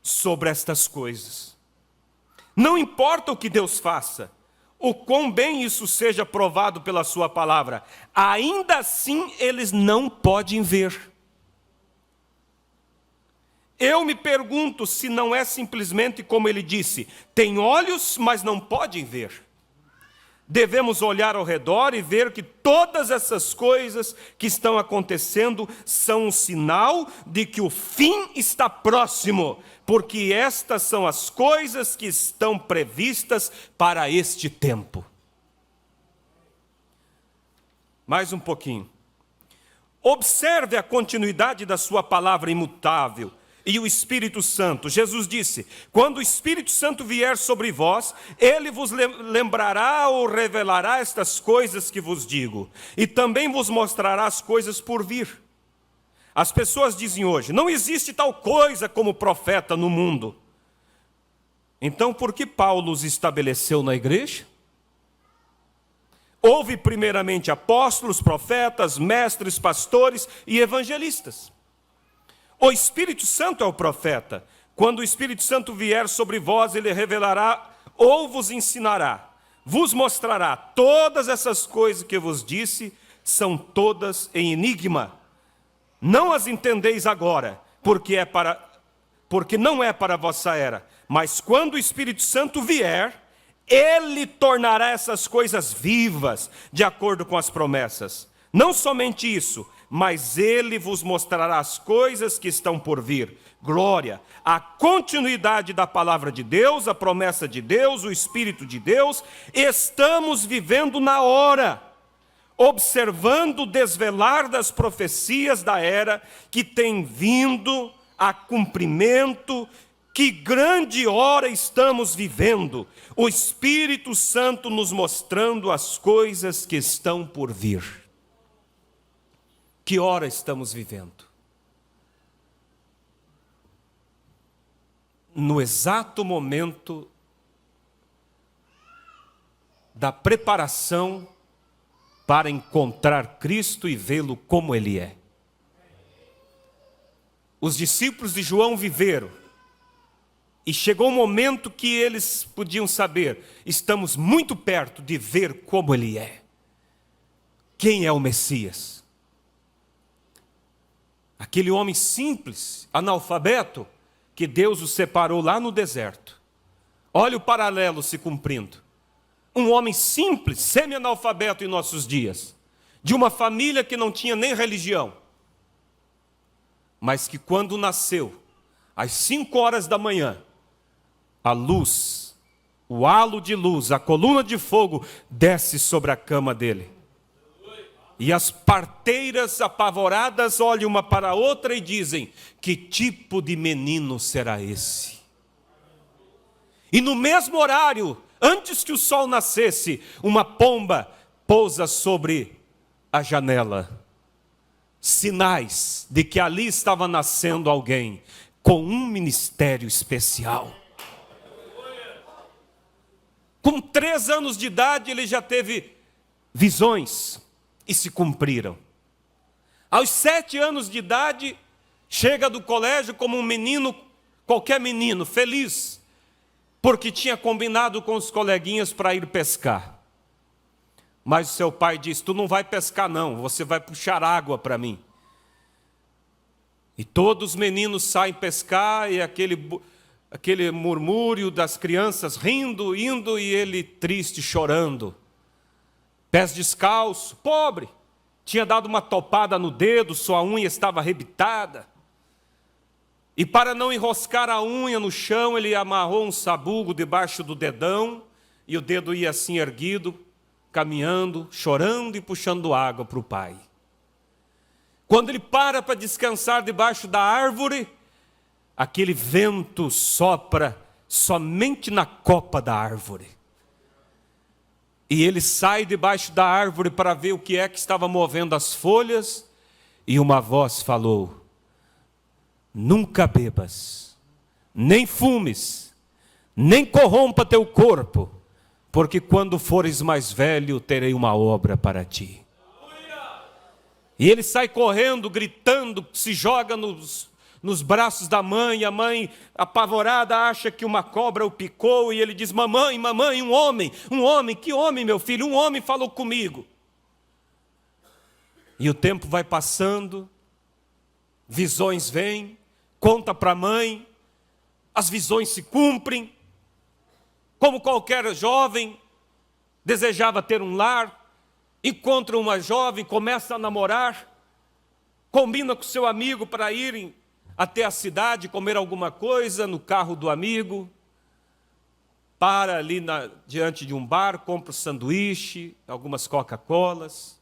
sobre estas coisas. Não importa o que Deus faça, o quão bem isso seja provado pela sua palavra, ainda assim eles não podem ver. Eu me pergunto se não é simplesmente como ele disse, tem olhos, mas não podem ver. Devemos olhar ao redor e ver que todas essas coisas que estão acontecendo são um sinal de que o fim está próximo, porque estas são as coisas que estão previstas para este tempo. Mais um pouquinho. Observe a continuidade da sua palavra imutável. E o Espírito Santo, Jesus disse, quando o Espírito Santo vier sobre vós, ele vos lembrará ou revelará estas coisas que vos digo, e também vos mostrará as coisas por vir. As pessoas dizem hoje, não existe tal coisa como profeta no mundo. Então por que Paulo os estabeleceu na igreja? Houve primeiramente apóstolos, profetas, mestres, pastores e evangelistas. O Espírito Santo é o profeta. Quando o Espírito Santo vier sobre vós, ele revelará ou vos ensinará, vos mostrará todas essas coisas que vos disse, são todas em enigma. Não as entendeis agora, porque não é para a vossa era. Mas quando o Espírito Santo vier, ele tornará essas coisas vivas, de acordo com as promessas. Não somente isso, mas ele vos mostrará as coisas que estão por vir. Glória, a continuidade da palavra de Deus, a promessa de Deus, o Espírito de Deus. Estamos vivendo na hora, observando o desvelar das profecias da era que tem vindo a cumprimento Que grande hora estamos vivendo, o Espírito Santo nos mostrando as coisas que estão por vir. Que hora estamos vivendo? No exato momento da preparação para encontrar Cristo e vê-lo como Ele é. Os discípulos de João viveram. E chegou um momento que eles podiam saber, estamos muito perto de ver como Ele é. Quem é o Messias? Aquele homem simples, analfabeto, que Deus o separou lá no deserto. Olha o paralelo se cumprindo. Um homem simples, semi-analfabeto em nossos dias, de uma família que não tinha nem religião, mas que quando nasceu, às 5 horas da manhã, a luz, o halo de luz, a coluna de fogo desce sobre a cama dele. E as parteiras apavoradas olham uma para a outra e dizem: que tipo de menino será esse? E no mesmo horário, antes que o sol nascesse, uma pomba pousa sobre a janela. Sinais de que ali estava nascendo alguém com um ministério especial. Com 3 anos de idade, ele já teve visões e se cumpriram. Aos 7 anos de idade, chega do colégio como um menino, qualquer menino, feliz, porque tinha combinado com os coleguinhas para ir pescar. Mas o seu pai disse: tu não vai pescar não, você vai puxar água para mim. E todos os meninos saem pescar, e aquele murmúrio das crianças rindo, indo, e ele triste, chorando. Pés descalço, pobre, tinha dado uma topada no dedo, sua unha estava arrebitada. E para não enroscar a unha no chão, ele amarrou um sabugo debaixo do dedão, e o dedo ia assim erguido, caminhando, chorando e puxando água para o pai. Quando ele para descansar debaixo da árvore, aquele vento sopra somente na copa da árvore. E ele sai debaixo da árvore para ver o que é que estava movendo as folhas, e uma voz falou: nunca bebas, nem fumes, nem corrompa teu corpo, porque quando fores mais velho, terei uma obra para ti. E ele sai correndo, gritando, se joga nos braços da mãe. A mãe, apavorada, acha que uma cobra o picou, e ele diz: mamãe, mamãe, um homem, que homem, meu filho? Um homem falou comigo. E o tempo vai passando, visões vêm, conta para a mãe, as visões se cumprem. Como qualquer jovem, desejava ter um lar, encontra uma jovem, começa a namorar, combina com seu amigo para irem até a cidade comer alguma coisa no carro do amigo, para ali diante de um bar, compra um sanduíche, algumas Coca-Colas,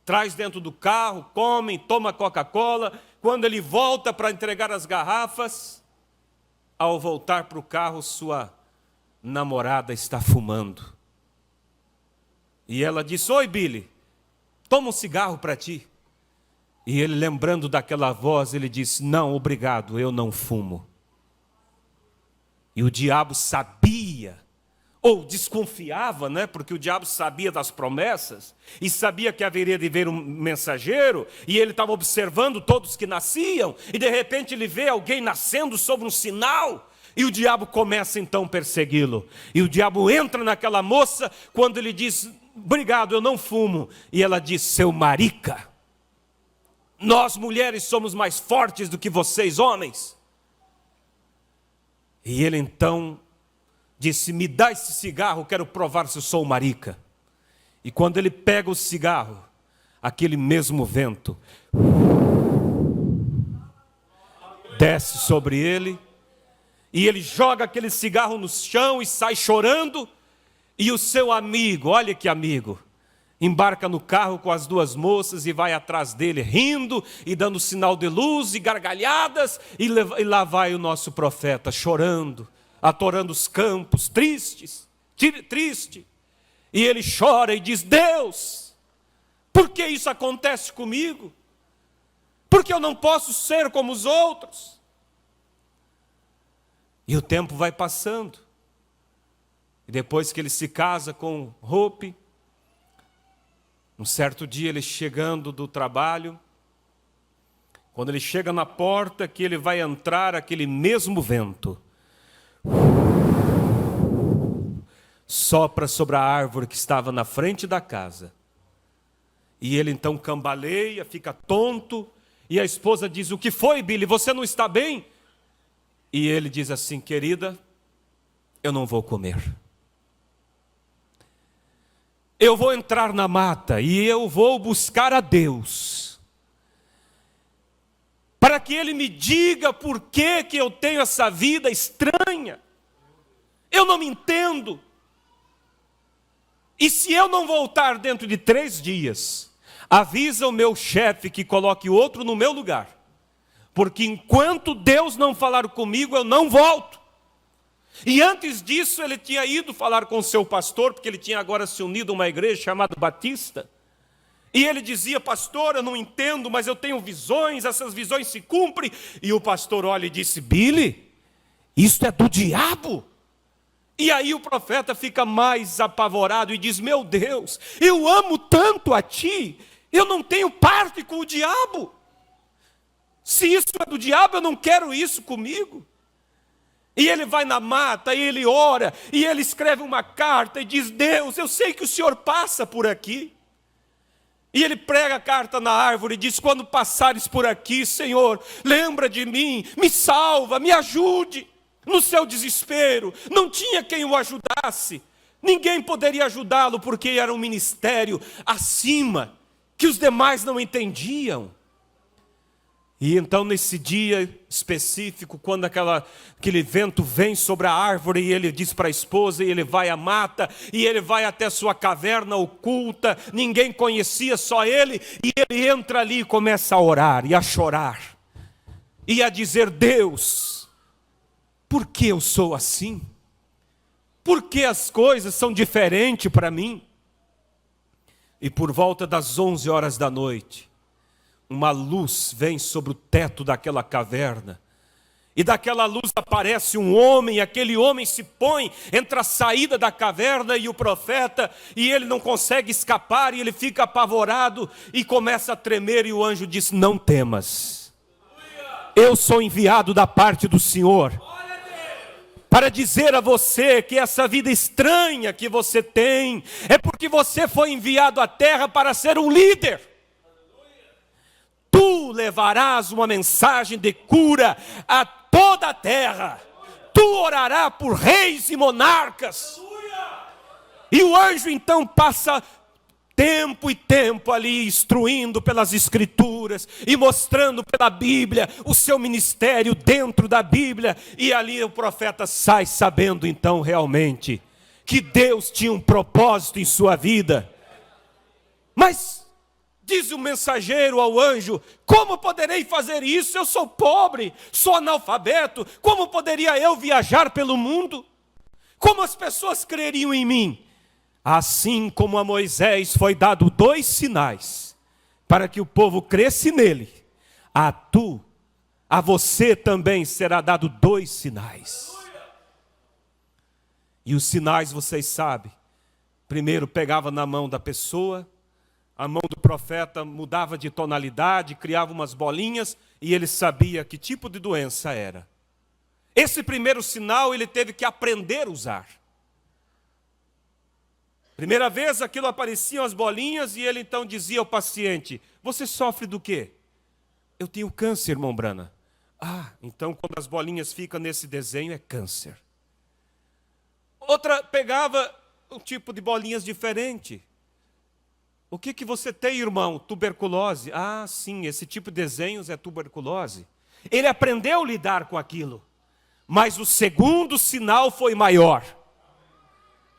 traz dentro do carro, come, toma Coca-Cola. Quando ele volta para entregar as garrafas, ao voltar para o carro, sua namorada está fumando. E ela diz: oi, Billy, toma um cigarro para ti. E ele, lembrando daquela voz, ele disse: não, obrigado, eu não fumo. E o diabo sabia, ou desconfiava, né? Porque o diabo sabia das promessas, e sabia que haveria de vir um mensageiro, e ele estava observando todos que nasciam, e de repente ele vê alguém nascendo sobre um sinal, e o diabo começa então a persegui-lo. E o diabo entra naquela moça, quando ele diz: obrigado, eu não fumo. E ela diz: seu marica, nós mulheres somos mais fortes do que vocês homens. E ele então disse: me dá esse cigarro, quero provar se eu sou marica. E quando ele pega o cigarro, aquele mesmo vento desce sobre ele, e ele joga aquele cigarro no chão e sai chorando. E o seu amigo, olha que amigo, embarca no carro com as duas moças e vai atrás dele, rindo e dando sinal de luz e gargalhadas, e lá vai o nosso profeta, chorando, atorando os campos, triste. E ele chora e diz: Deus, por que isso acontece comigo? Por que eu não posso ser como os outros? E o tempo vai passando. E depois que ele se casa com Hope, um certo dia ele chegando do trabalho, quando ele chega na porta que ele vai entrar, aquele mesmo vento sopra sobre a árvore que estava na frente da casa. E ele então cambaleia, fica tonto, e a esposa diz: o que foi, Billy? Você não está bem? E ele diz assim: querida, eu não vou comer. Eu vou entrar na mata e eu vou buscar a Deus, para que Ele me diga por que eu tenho essa vida estranha. Eu não me entendo. E se eu não voltar dentro de 3 dias, avisa o meu chefe que coloque outro no meu lugar, porque enquanto Deus não falar comigo, eu não volto. E antes disso ele tinha ido falar com o seu pastor, porque ele tinha agora se unido a uma igreja chamada Batista. E ele dizia: pastor, eu não entendo, mas eu tenho visões, essas visões se cumprem. E o pastor olha e disse: Billy, isso é do diabo. E aí o profeta fica mais apavorado e diz: meu Deus, eu amo tanto a ti, eu não tenho parte com o diabo. Se isso é do diabo, eu não quero isso comigo. E ele vai na mata, e ele ora, e ele escreve uma carta e diz: Deus, eu sei que o Senhor passa por aqui. E ele prega a carta na árvore e diz: quando passares por aqui, Senhor, lembra de mim, me salva, me ajude. No seu desespero, não tinha quem o ajudasse, ninguém poderia ajudá-lo, porque era um ministério acima, que os demais não entendiam. E então nesse dia específico, quando aquele vento vem sobre a árvore, e ele diz para a esposa, e ele vai à mata, e ele vai até sua caverna oculta, ninguém conhecia, só ele, e ele entra ali e começa a orar, e a chorar, e a dizer: Deus, por que eu sou assim? Por que as coisas são diferentes para mim? E por volta das 11 horas da noite, uma luz vem sobre o teto daquela caverna, e daquela luz aparece um homem, e aquele homem se põe entre a saída da caverna e o profeta, e ele não consegue escapar, e ele fica apavorado, e começa a tremer, e o anjo diz: não temas, eu sou enviado da parte do Senhor, para dizer a você que essa vida estranha que você tem, é porque você foi enviado à terra para ser um líder. Tu levarás uma mensagem de cura a toda a terra. Tu orarás por reis e monarcas. E o anjo então passa tempo e tempo ali instruindo pelas escrituras e mostrando pela Bíblia o seu ministério dentro da Bíblia. E ali o profeta sai sabendo então realmente que Deus tinha um propósito em sua vida. Mas diz o mensageiro ao anjo: como poderei fazer isso? Eu sou pobre, sou analfabeto. Como poderia eu viajar pelo mundo? Como as pessoas creriam em mim? Assim como a Moisés foi dado 2 sinais para que o povo cresce nele, a você também será dado 2 sinais. E os sinais, vocês sabem, primeiro pegava na mão da pessoa, a mão do profeta mudava de tonalidade, criava umas bolinhas, e ele sabia que tipo de doença era. Esse primeiro sinal ele teve que aprender a usar. Primeira vez aquilo apareciam as bolinhas, e ele então dizia ao paciente: você sofre do quê? Eu tenho câncer, irmão Brana. Ah, então quando as bolinhas ficam nesse desenho é câncer. Outra pegava um tipo de bolinhas diferente. O que você tem, irmão? Tuberculose. Ah, sim, esse tipo de desenhos é tuberculose. Ele aprendeu a lidar com aquilo. Mas o segundo sinal foi maior.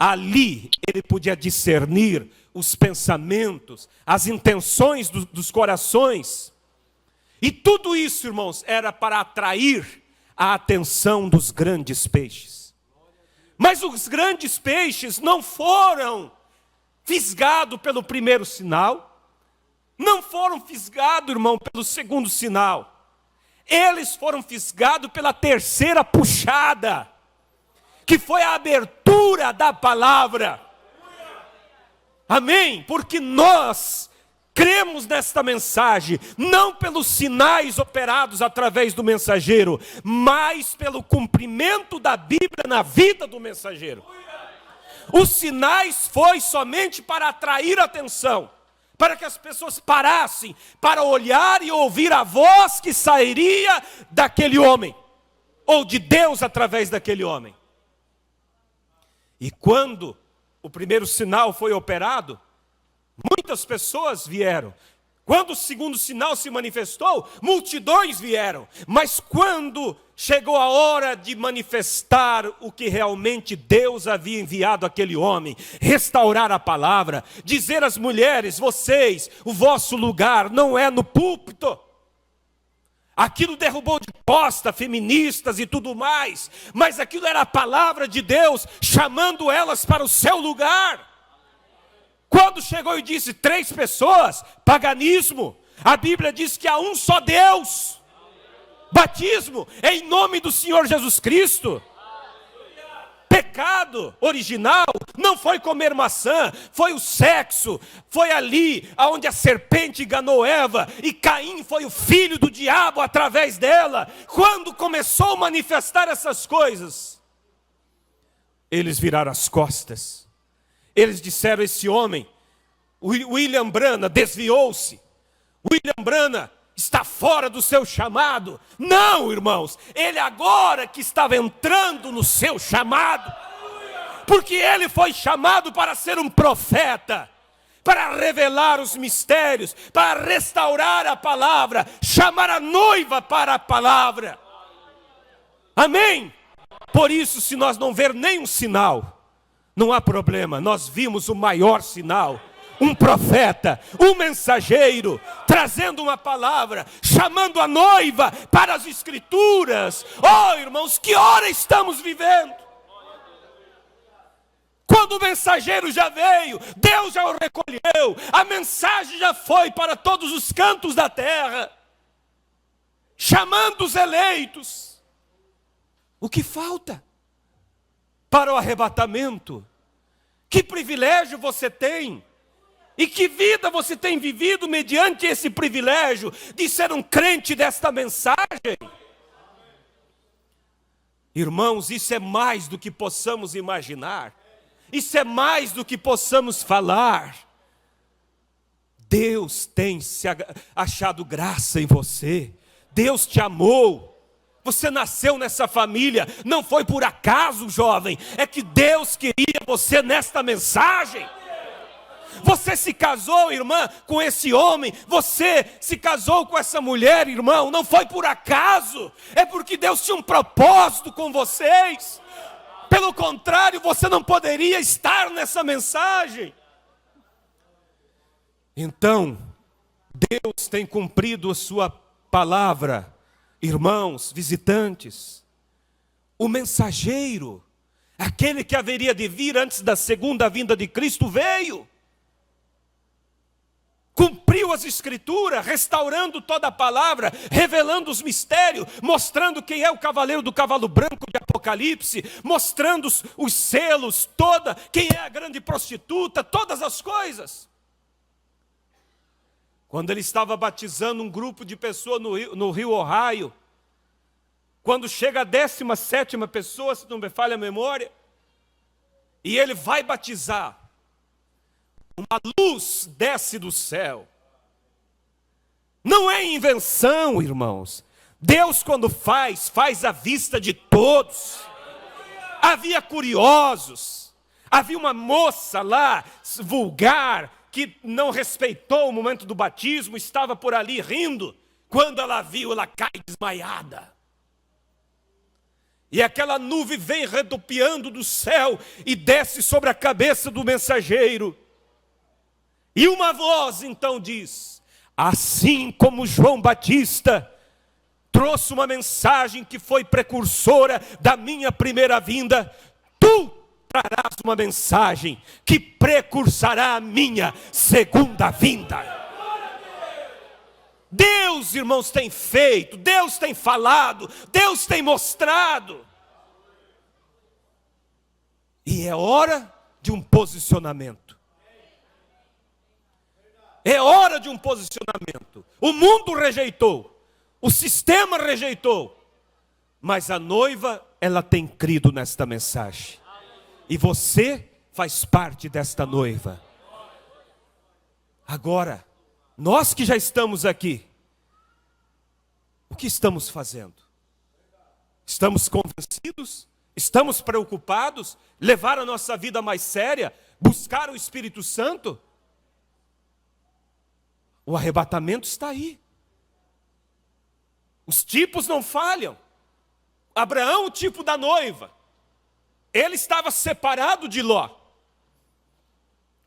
Ali ele podia discernir os pensamentos, as intenções dos corações. E tudo isso, irmãos, era para atrair a atenção dos grandes peixes. Mas os grandes peixes não foram fisgados pelo primeiro sinal, não foram fisgados, irmão, pelo segundo sinal. Eles foram fisgados pela terceira puxada, que foi a abertura da palavra. Amém? Porque nós cremos nesta mensagem, não pelos sinais operados através do mensageiro, mas pelo cumprimento da Bíblia na vida do mensageiro. Os sinais foi somente para atrair a atenção, para que as pessoas parassem para olhar e ouvir a voz que sairia daquele homem, ou de Deus através daquele homem. E quando o primeiro sinal foi operado, muitas pessoas vieram. Quando o segundo sinal se manifestou, multidões vieram. Mas quando chegou a hora de manifestar o que realmente Deus havia enviado àquele homem, restaurar a palavra, dizer às mulheres: vocês, o vosso lugar não é no púlpito. Aquilo derrubou de costa feministas e tudo mais, mas aquilo era a palavra de Deus chamando elas para o seu lugar. Quando chegou e disse 3 pessoas, paganismo. A Bíblia diz que há um só Deus. Batismo é em nome do Senhor Jesus Cristo. Pecado original não foi comer maçã, foi o sexo. Foi ali onde a serpente enganou Eva e Caim foi o filho do diabo através dela. Quando começou a manifestar essas coisas, eles viraram as costas. Eles disseram: esse homem, William Branham, desviou-se. William Branham está fora do seu chamado. Não, irmãos, ele agora que estava entrando no seu chamado. Porque ele foi chamado para ser um profeta, para revelar os mistérios, para restaurar a palavra, chamar a noiva para a palavra. Amém? Por isso, se nós não ver nenhum sinal, não há problema, nós vimos o maior sinal. Um profeta, um mensageiro, trazendo uma palavra, chamando a noiva para as escrituras. Oh, irmãos, que hora estamos vivendo? Quando o mensageiro já veio, Deus já o recolheu, a mensagem já foi para todos os cantos da terra, chamando os eleitos. O que falta para o arrebatamento? Que privilégio você tem? E que vida você tem vivido mediante esse privilégio de ser um crente desta mensagem? Irmãos, isso é mais do que possamos imaginar. Isso é mais do que possamos falar. Deus tem achado graça em você. Deus te amou. Você nasceu nessa família. Não foi por acaso, jovem. É que Deus queria você nesta mensagem. Você se casou, irmã, com esse homem. Você se casou com essa mulher, irmão. Não foi por acaso. É porque Deus tinha um propósito com vocês. Pelo contrário, você não poderia estar nessa mensagem. Então, Deus tem cumprido a sua palavra. Irmãos, visitantes, o mensageiro, aquele que haveria de vir antes da segunda vinda de Cristo, veio. Cumpriu as escrituras, restaurando toda a palavra, revelando os mistérios, mostrando quem é o cavaleiro do cavalo branco de Apocalipse, mostrando os selos, quem é a grande prostituta, todas as coisas. Quando ele estava batizando um grupo de pessoas no rio Ohio, quando chega a 17ª pessoa, se não me falha a memória, e ele vai batizar, uma luz desce do céu. Não é invenção, irmãos. Deus, quando faz à vista de todos. Havia curiosos. Havia uma moça lá, vulgar, que não respeitou o momento do batismo, estava por ali rindo. Quando ela viu, ela cai desmaiada. E aquela nuvem vem rodopiando do céu e desce sobre a cabeça do mensageiro. E uma voz então diz: assim como João Batista trouxe uma mensagem que foi precursora da minha primeira vinda, tu trarás uma mensagem que precursará a minha segunda vinda. Deus, irmãos, tem feito, Deus tem falado, Deus tem mostrado. E é hora de um posicionamento. É hora de um posicionamento. O mundo rejeitou, o sistema rejeitou, mas a noiva, ela tem crido nesta mensagem. E você faz parte desta noiva. Agora, nós que já estamos aqui, o que estamos fazendo? Estamos convencidos? Estamos preocupados? Levar a nossa vida mais séria? Buscar o Espírito Santo? O arrebatamento está aí. Os tipos não falham. Abraão, o tipo da noiva, ele estava separado de Ló.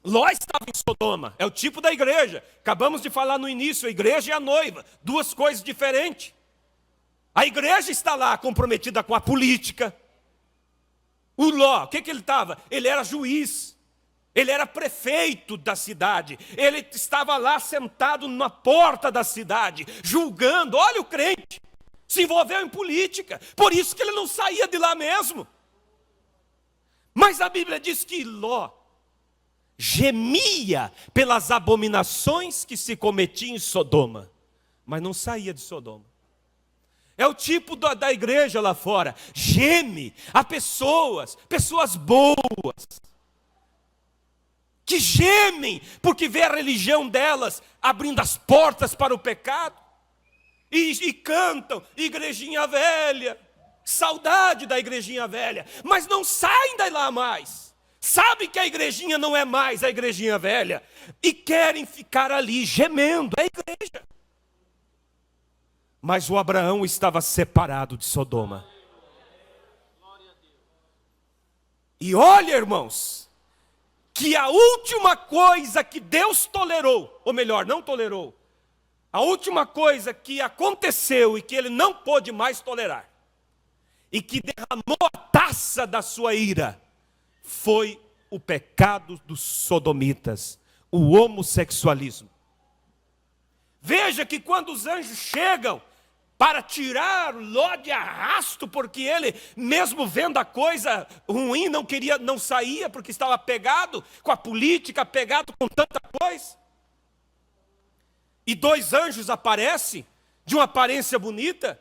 Ló estava em Sodoma, é o tipo da igreja. Acabamos de falar no início, a igreja e a noiva, duas coisas diferentes. A igreja está lá comprometida com a política. O Ló, o que ele estava? Ele era juiz, ele era prefeito da cidade, ele estava lá sentado na porta da cidade, julgando. Olha o crente, se envolveu em política, por isso que ele não saía de lá mesmo. Mas a Bíblia diz que Ló gemia pelas abominações que se cometiam em Sodoma, mas não saía de Sodoma. É o tipo da igreja lá fora, geme a pessoas boas, que gemem porque vê a religião delas abrindo as portas para o pecado, e cantam, igrejinha velha, saudade da igrejinha velha, mas não saem daí lá mais. Sabem que a igrejinha não é mais a igrejinha velha e querem ficar ali gemendo, é a igreja. Mas o Abraão estava separado de Sodoma. E olha, irmãos, que a última coisa que Deus tolerou, ou melhor, não tolerou, a última coisa que aconteceu e que ele não pôde mais tolerar, e que derramou a taça da sua ira, foi o pecado dos sodomitas, o homossexualismo. Veja que quando os anjos chegam para tirar Ló de arrasto, porque ele, mesmo vendo a coisa ruim, não saía, porque estava pegado com a política, pegado com tanta coisa. E dois anjos aparecem, de uma aparência bonita.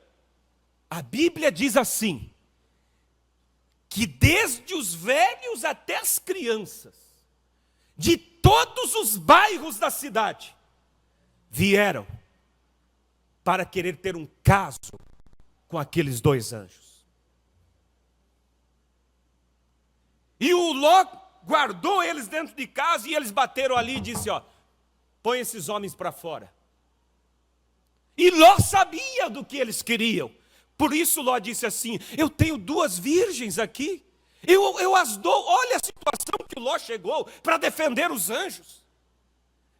A Bíblia diz assim, que desde os velhos até as crianças, de todos os bairros da cidade, vieram para querer ter um caso com aqueles dois anjos. E o Ló guardou eles dentro de casa e eles bateram ali e disse, ó, põe esses homens para fora. E Ló sabia do que eles queriam. Por isso Ló disse assim, eu tenho duas virgens aqui, eu as dou. Olha a situação que Ló chegou para defender os anjos.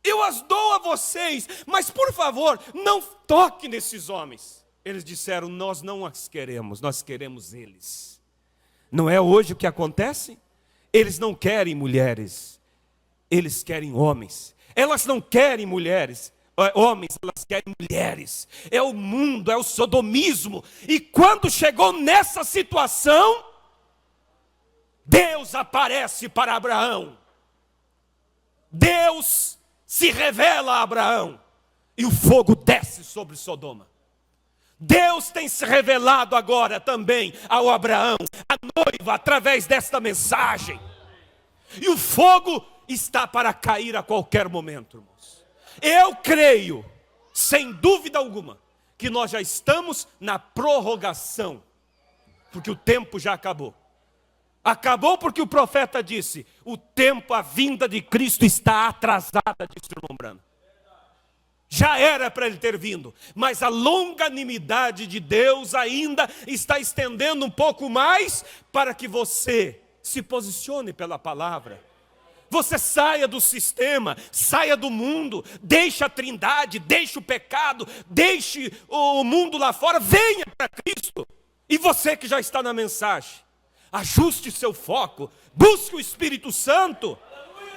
Eu as dou a vocês, mas por favor, não toque nesses homens. Eles disseram, nós não as queremos, nós queremos eles. Não é hoje o que acontece? Eles não querem mulheres, eles querem homens. Elas não querem mulheres, homens, elas querem mulheres. É o mundo, é o sodomismo. E quando chegou nessa situação, Deus aparece para Abraão. Deus se revela a Abraão e o fogo desce sobre Sodoma. Deus tem se revelado agora também ao Abraão, a noiva, através desta mensagem. E o fogo está para cair a qualquer momento, irmãos. Eu creio, sem dúvida alguma, que nós já estamos na prorrogação, porque o tempo já acabou. Acabou porque o profeta disse, o tempo, a vinda de Cristo está atrasada, disse o irmão Brano. Já era para ele ter vindo, mas a longanimidade de Deus ainda está estendendo um pouco mais para que você se posicione pela palavra. Você saia do sistema, saia do mundo, deixe a trindade, deixe o pecado, deixe o mundo lá fora, venha para Cristo. E você que já está na mensagem, ajuste seu foco, busque o Espírito Santo,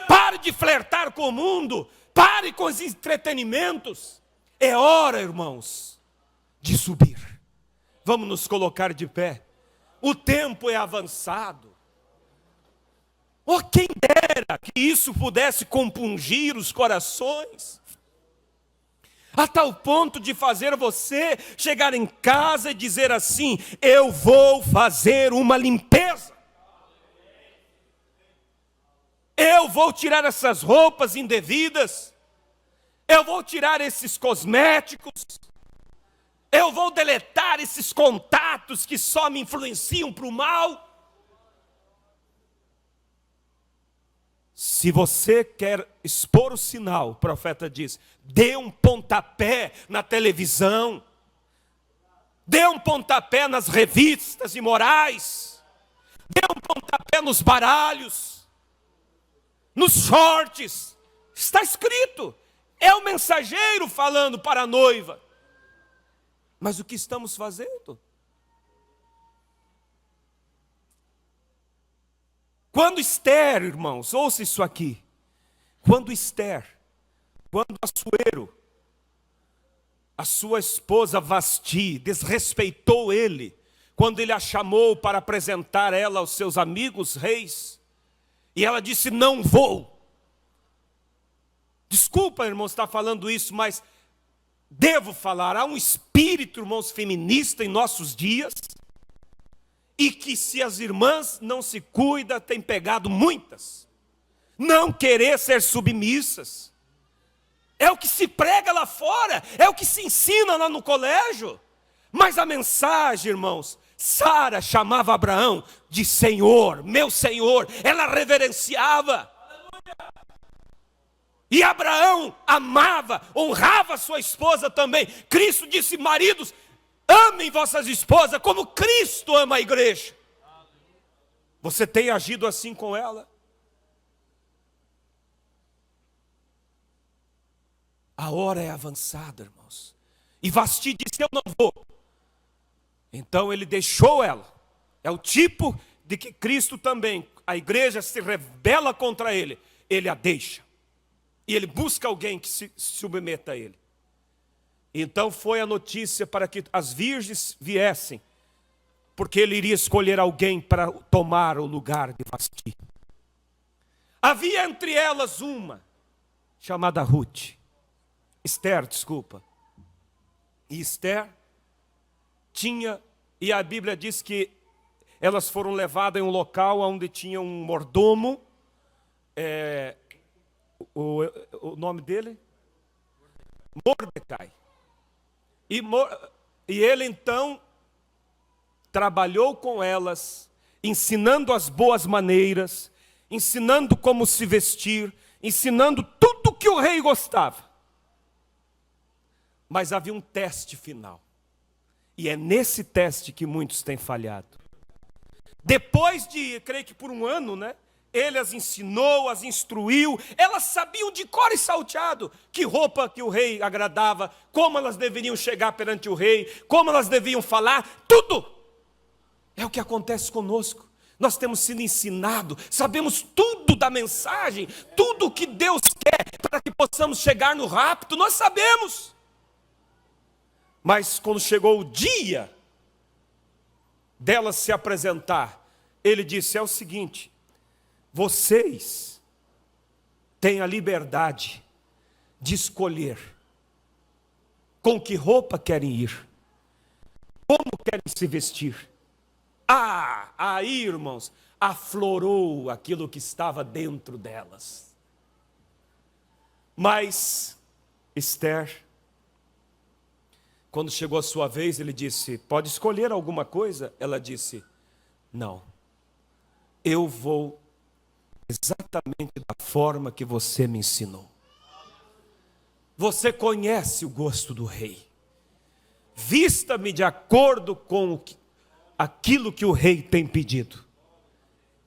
pare de flertar com o mundo, pare com os entretenimentos. É hora, irmãos, de subir. Vamos nos colocar de pé. O tempo é avançado. Oh, quem dera que isso pudesse compungir os corações, a tal ponto de fazer você chegar em casa e dizer assim: eu vou fazer uma limpeza. Eu vou tirar essas roupas indevidas. Eu vou tirar esses cosméticos. Eu vou deletar esses contatos que só me influenciam para o mal. Se você quer expor o sinal, o profeta diz, dê um pontapé na televisão, dê um pontapé nas revistas imorais, dê um pontapé nos baralhos, nos shorts. Está escrito, é o mensageiro falando para a noiva. Mas o que estamos fazendo? Quando Esther, irmãos, ouça isso aqui. Quando Assuero, a sua esposa Vasti, desrespeitou ele, quando ele a chamou para apresentar ela aos seus amigos reis, e ela disse: não vou. Desculpa, irmãos, estar falando isso, mas devo falar. Há um espírito, irmãos, feminista em nossos dias, e que se as irmãs não se cuidam, tem pegado muitas. Não querer ser submissas. É o que se prega lá fora, é o que se ensina lá no colégio. Mas a mensagem, irmãos, Sara chamava Abraão de Senhor, meu Senhor. Ela reverenciava. E Abraão amava, honrava sua esposa também. Cristo disse: maridos, amem vossas esposas como Cristo ama a igreja. Você tem agido assim com ela? A hora é avançada, irmãos. E Vasti disse: eu não vou. Então ele deixou ela. É o tipo de que Cristo também, a igreja se rebela contra ele, ele a deixa. E ele busca alguém que se submeta a ele. Então foi a notícia para que as virgens viessem, porque ele iria escolher alguém para tomar o lugar de Vasti. Havia entre elas uma, chamada Esther, desculpa. E Esther tinha, e a Bíblia diz que elas foram levadas em um local onde tinha um mordomo, o nome dele? Mordecai. E ele então trabalhou com elas, ensinando as boas maneiras, ensinando como se vestir, ensinando tudo que o rei gostava. Mas havia um teste final. E é nesse teste que muitos têm falhado. Depois de, creio que por um ano, né? Ele as ensinou, as instruiu. Elas sabiam de cor e salteado que roupa que o rei agradava, como elas deveriam chegar perante o rei, como elas deviam falar, tudo. É o que acontece conosco. Nós temos sido ensinados, sabemos tudo da mensagem, tudo o que Deus quer para que possamos chegar no rapto, nós sabemos. Mas quando chegou o dia dela se apresentar, ele disse: é o seguinte, vocês têm a liberdade de escolher com que roupa querem ir, como querem se vestir. Aí, irmãos, aflorou aquilo que estava dentro delas. Mas Esther, quando chegou a sua vez, ele disse: pode escolher alguma coisa? Ela disse: não, eu vou exatamente da forma que você me ensinou. Você conhece o gosto do rei. Vista-me de acordo com aquilo que o rei tem pedido.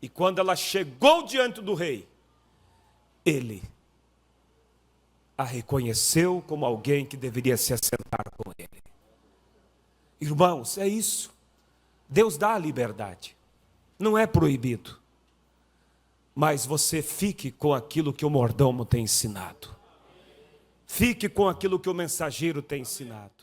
E quando ela chegou diante do rei, ele a reconheceu como alguém que deveria se assentar com ele. Irmãos, é isso. Deus dá a liberdade. Não é proibido. Mas você fique com aquilo que o mordomo tem ensinado. Fique com aquilo que o mensageiro tem ensinado.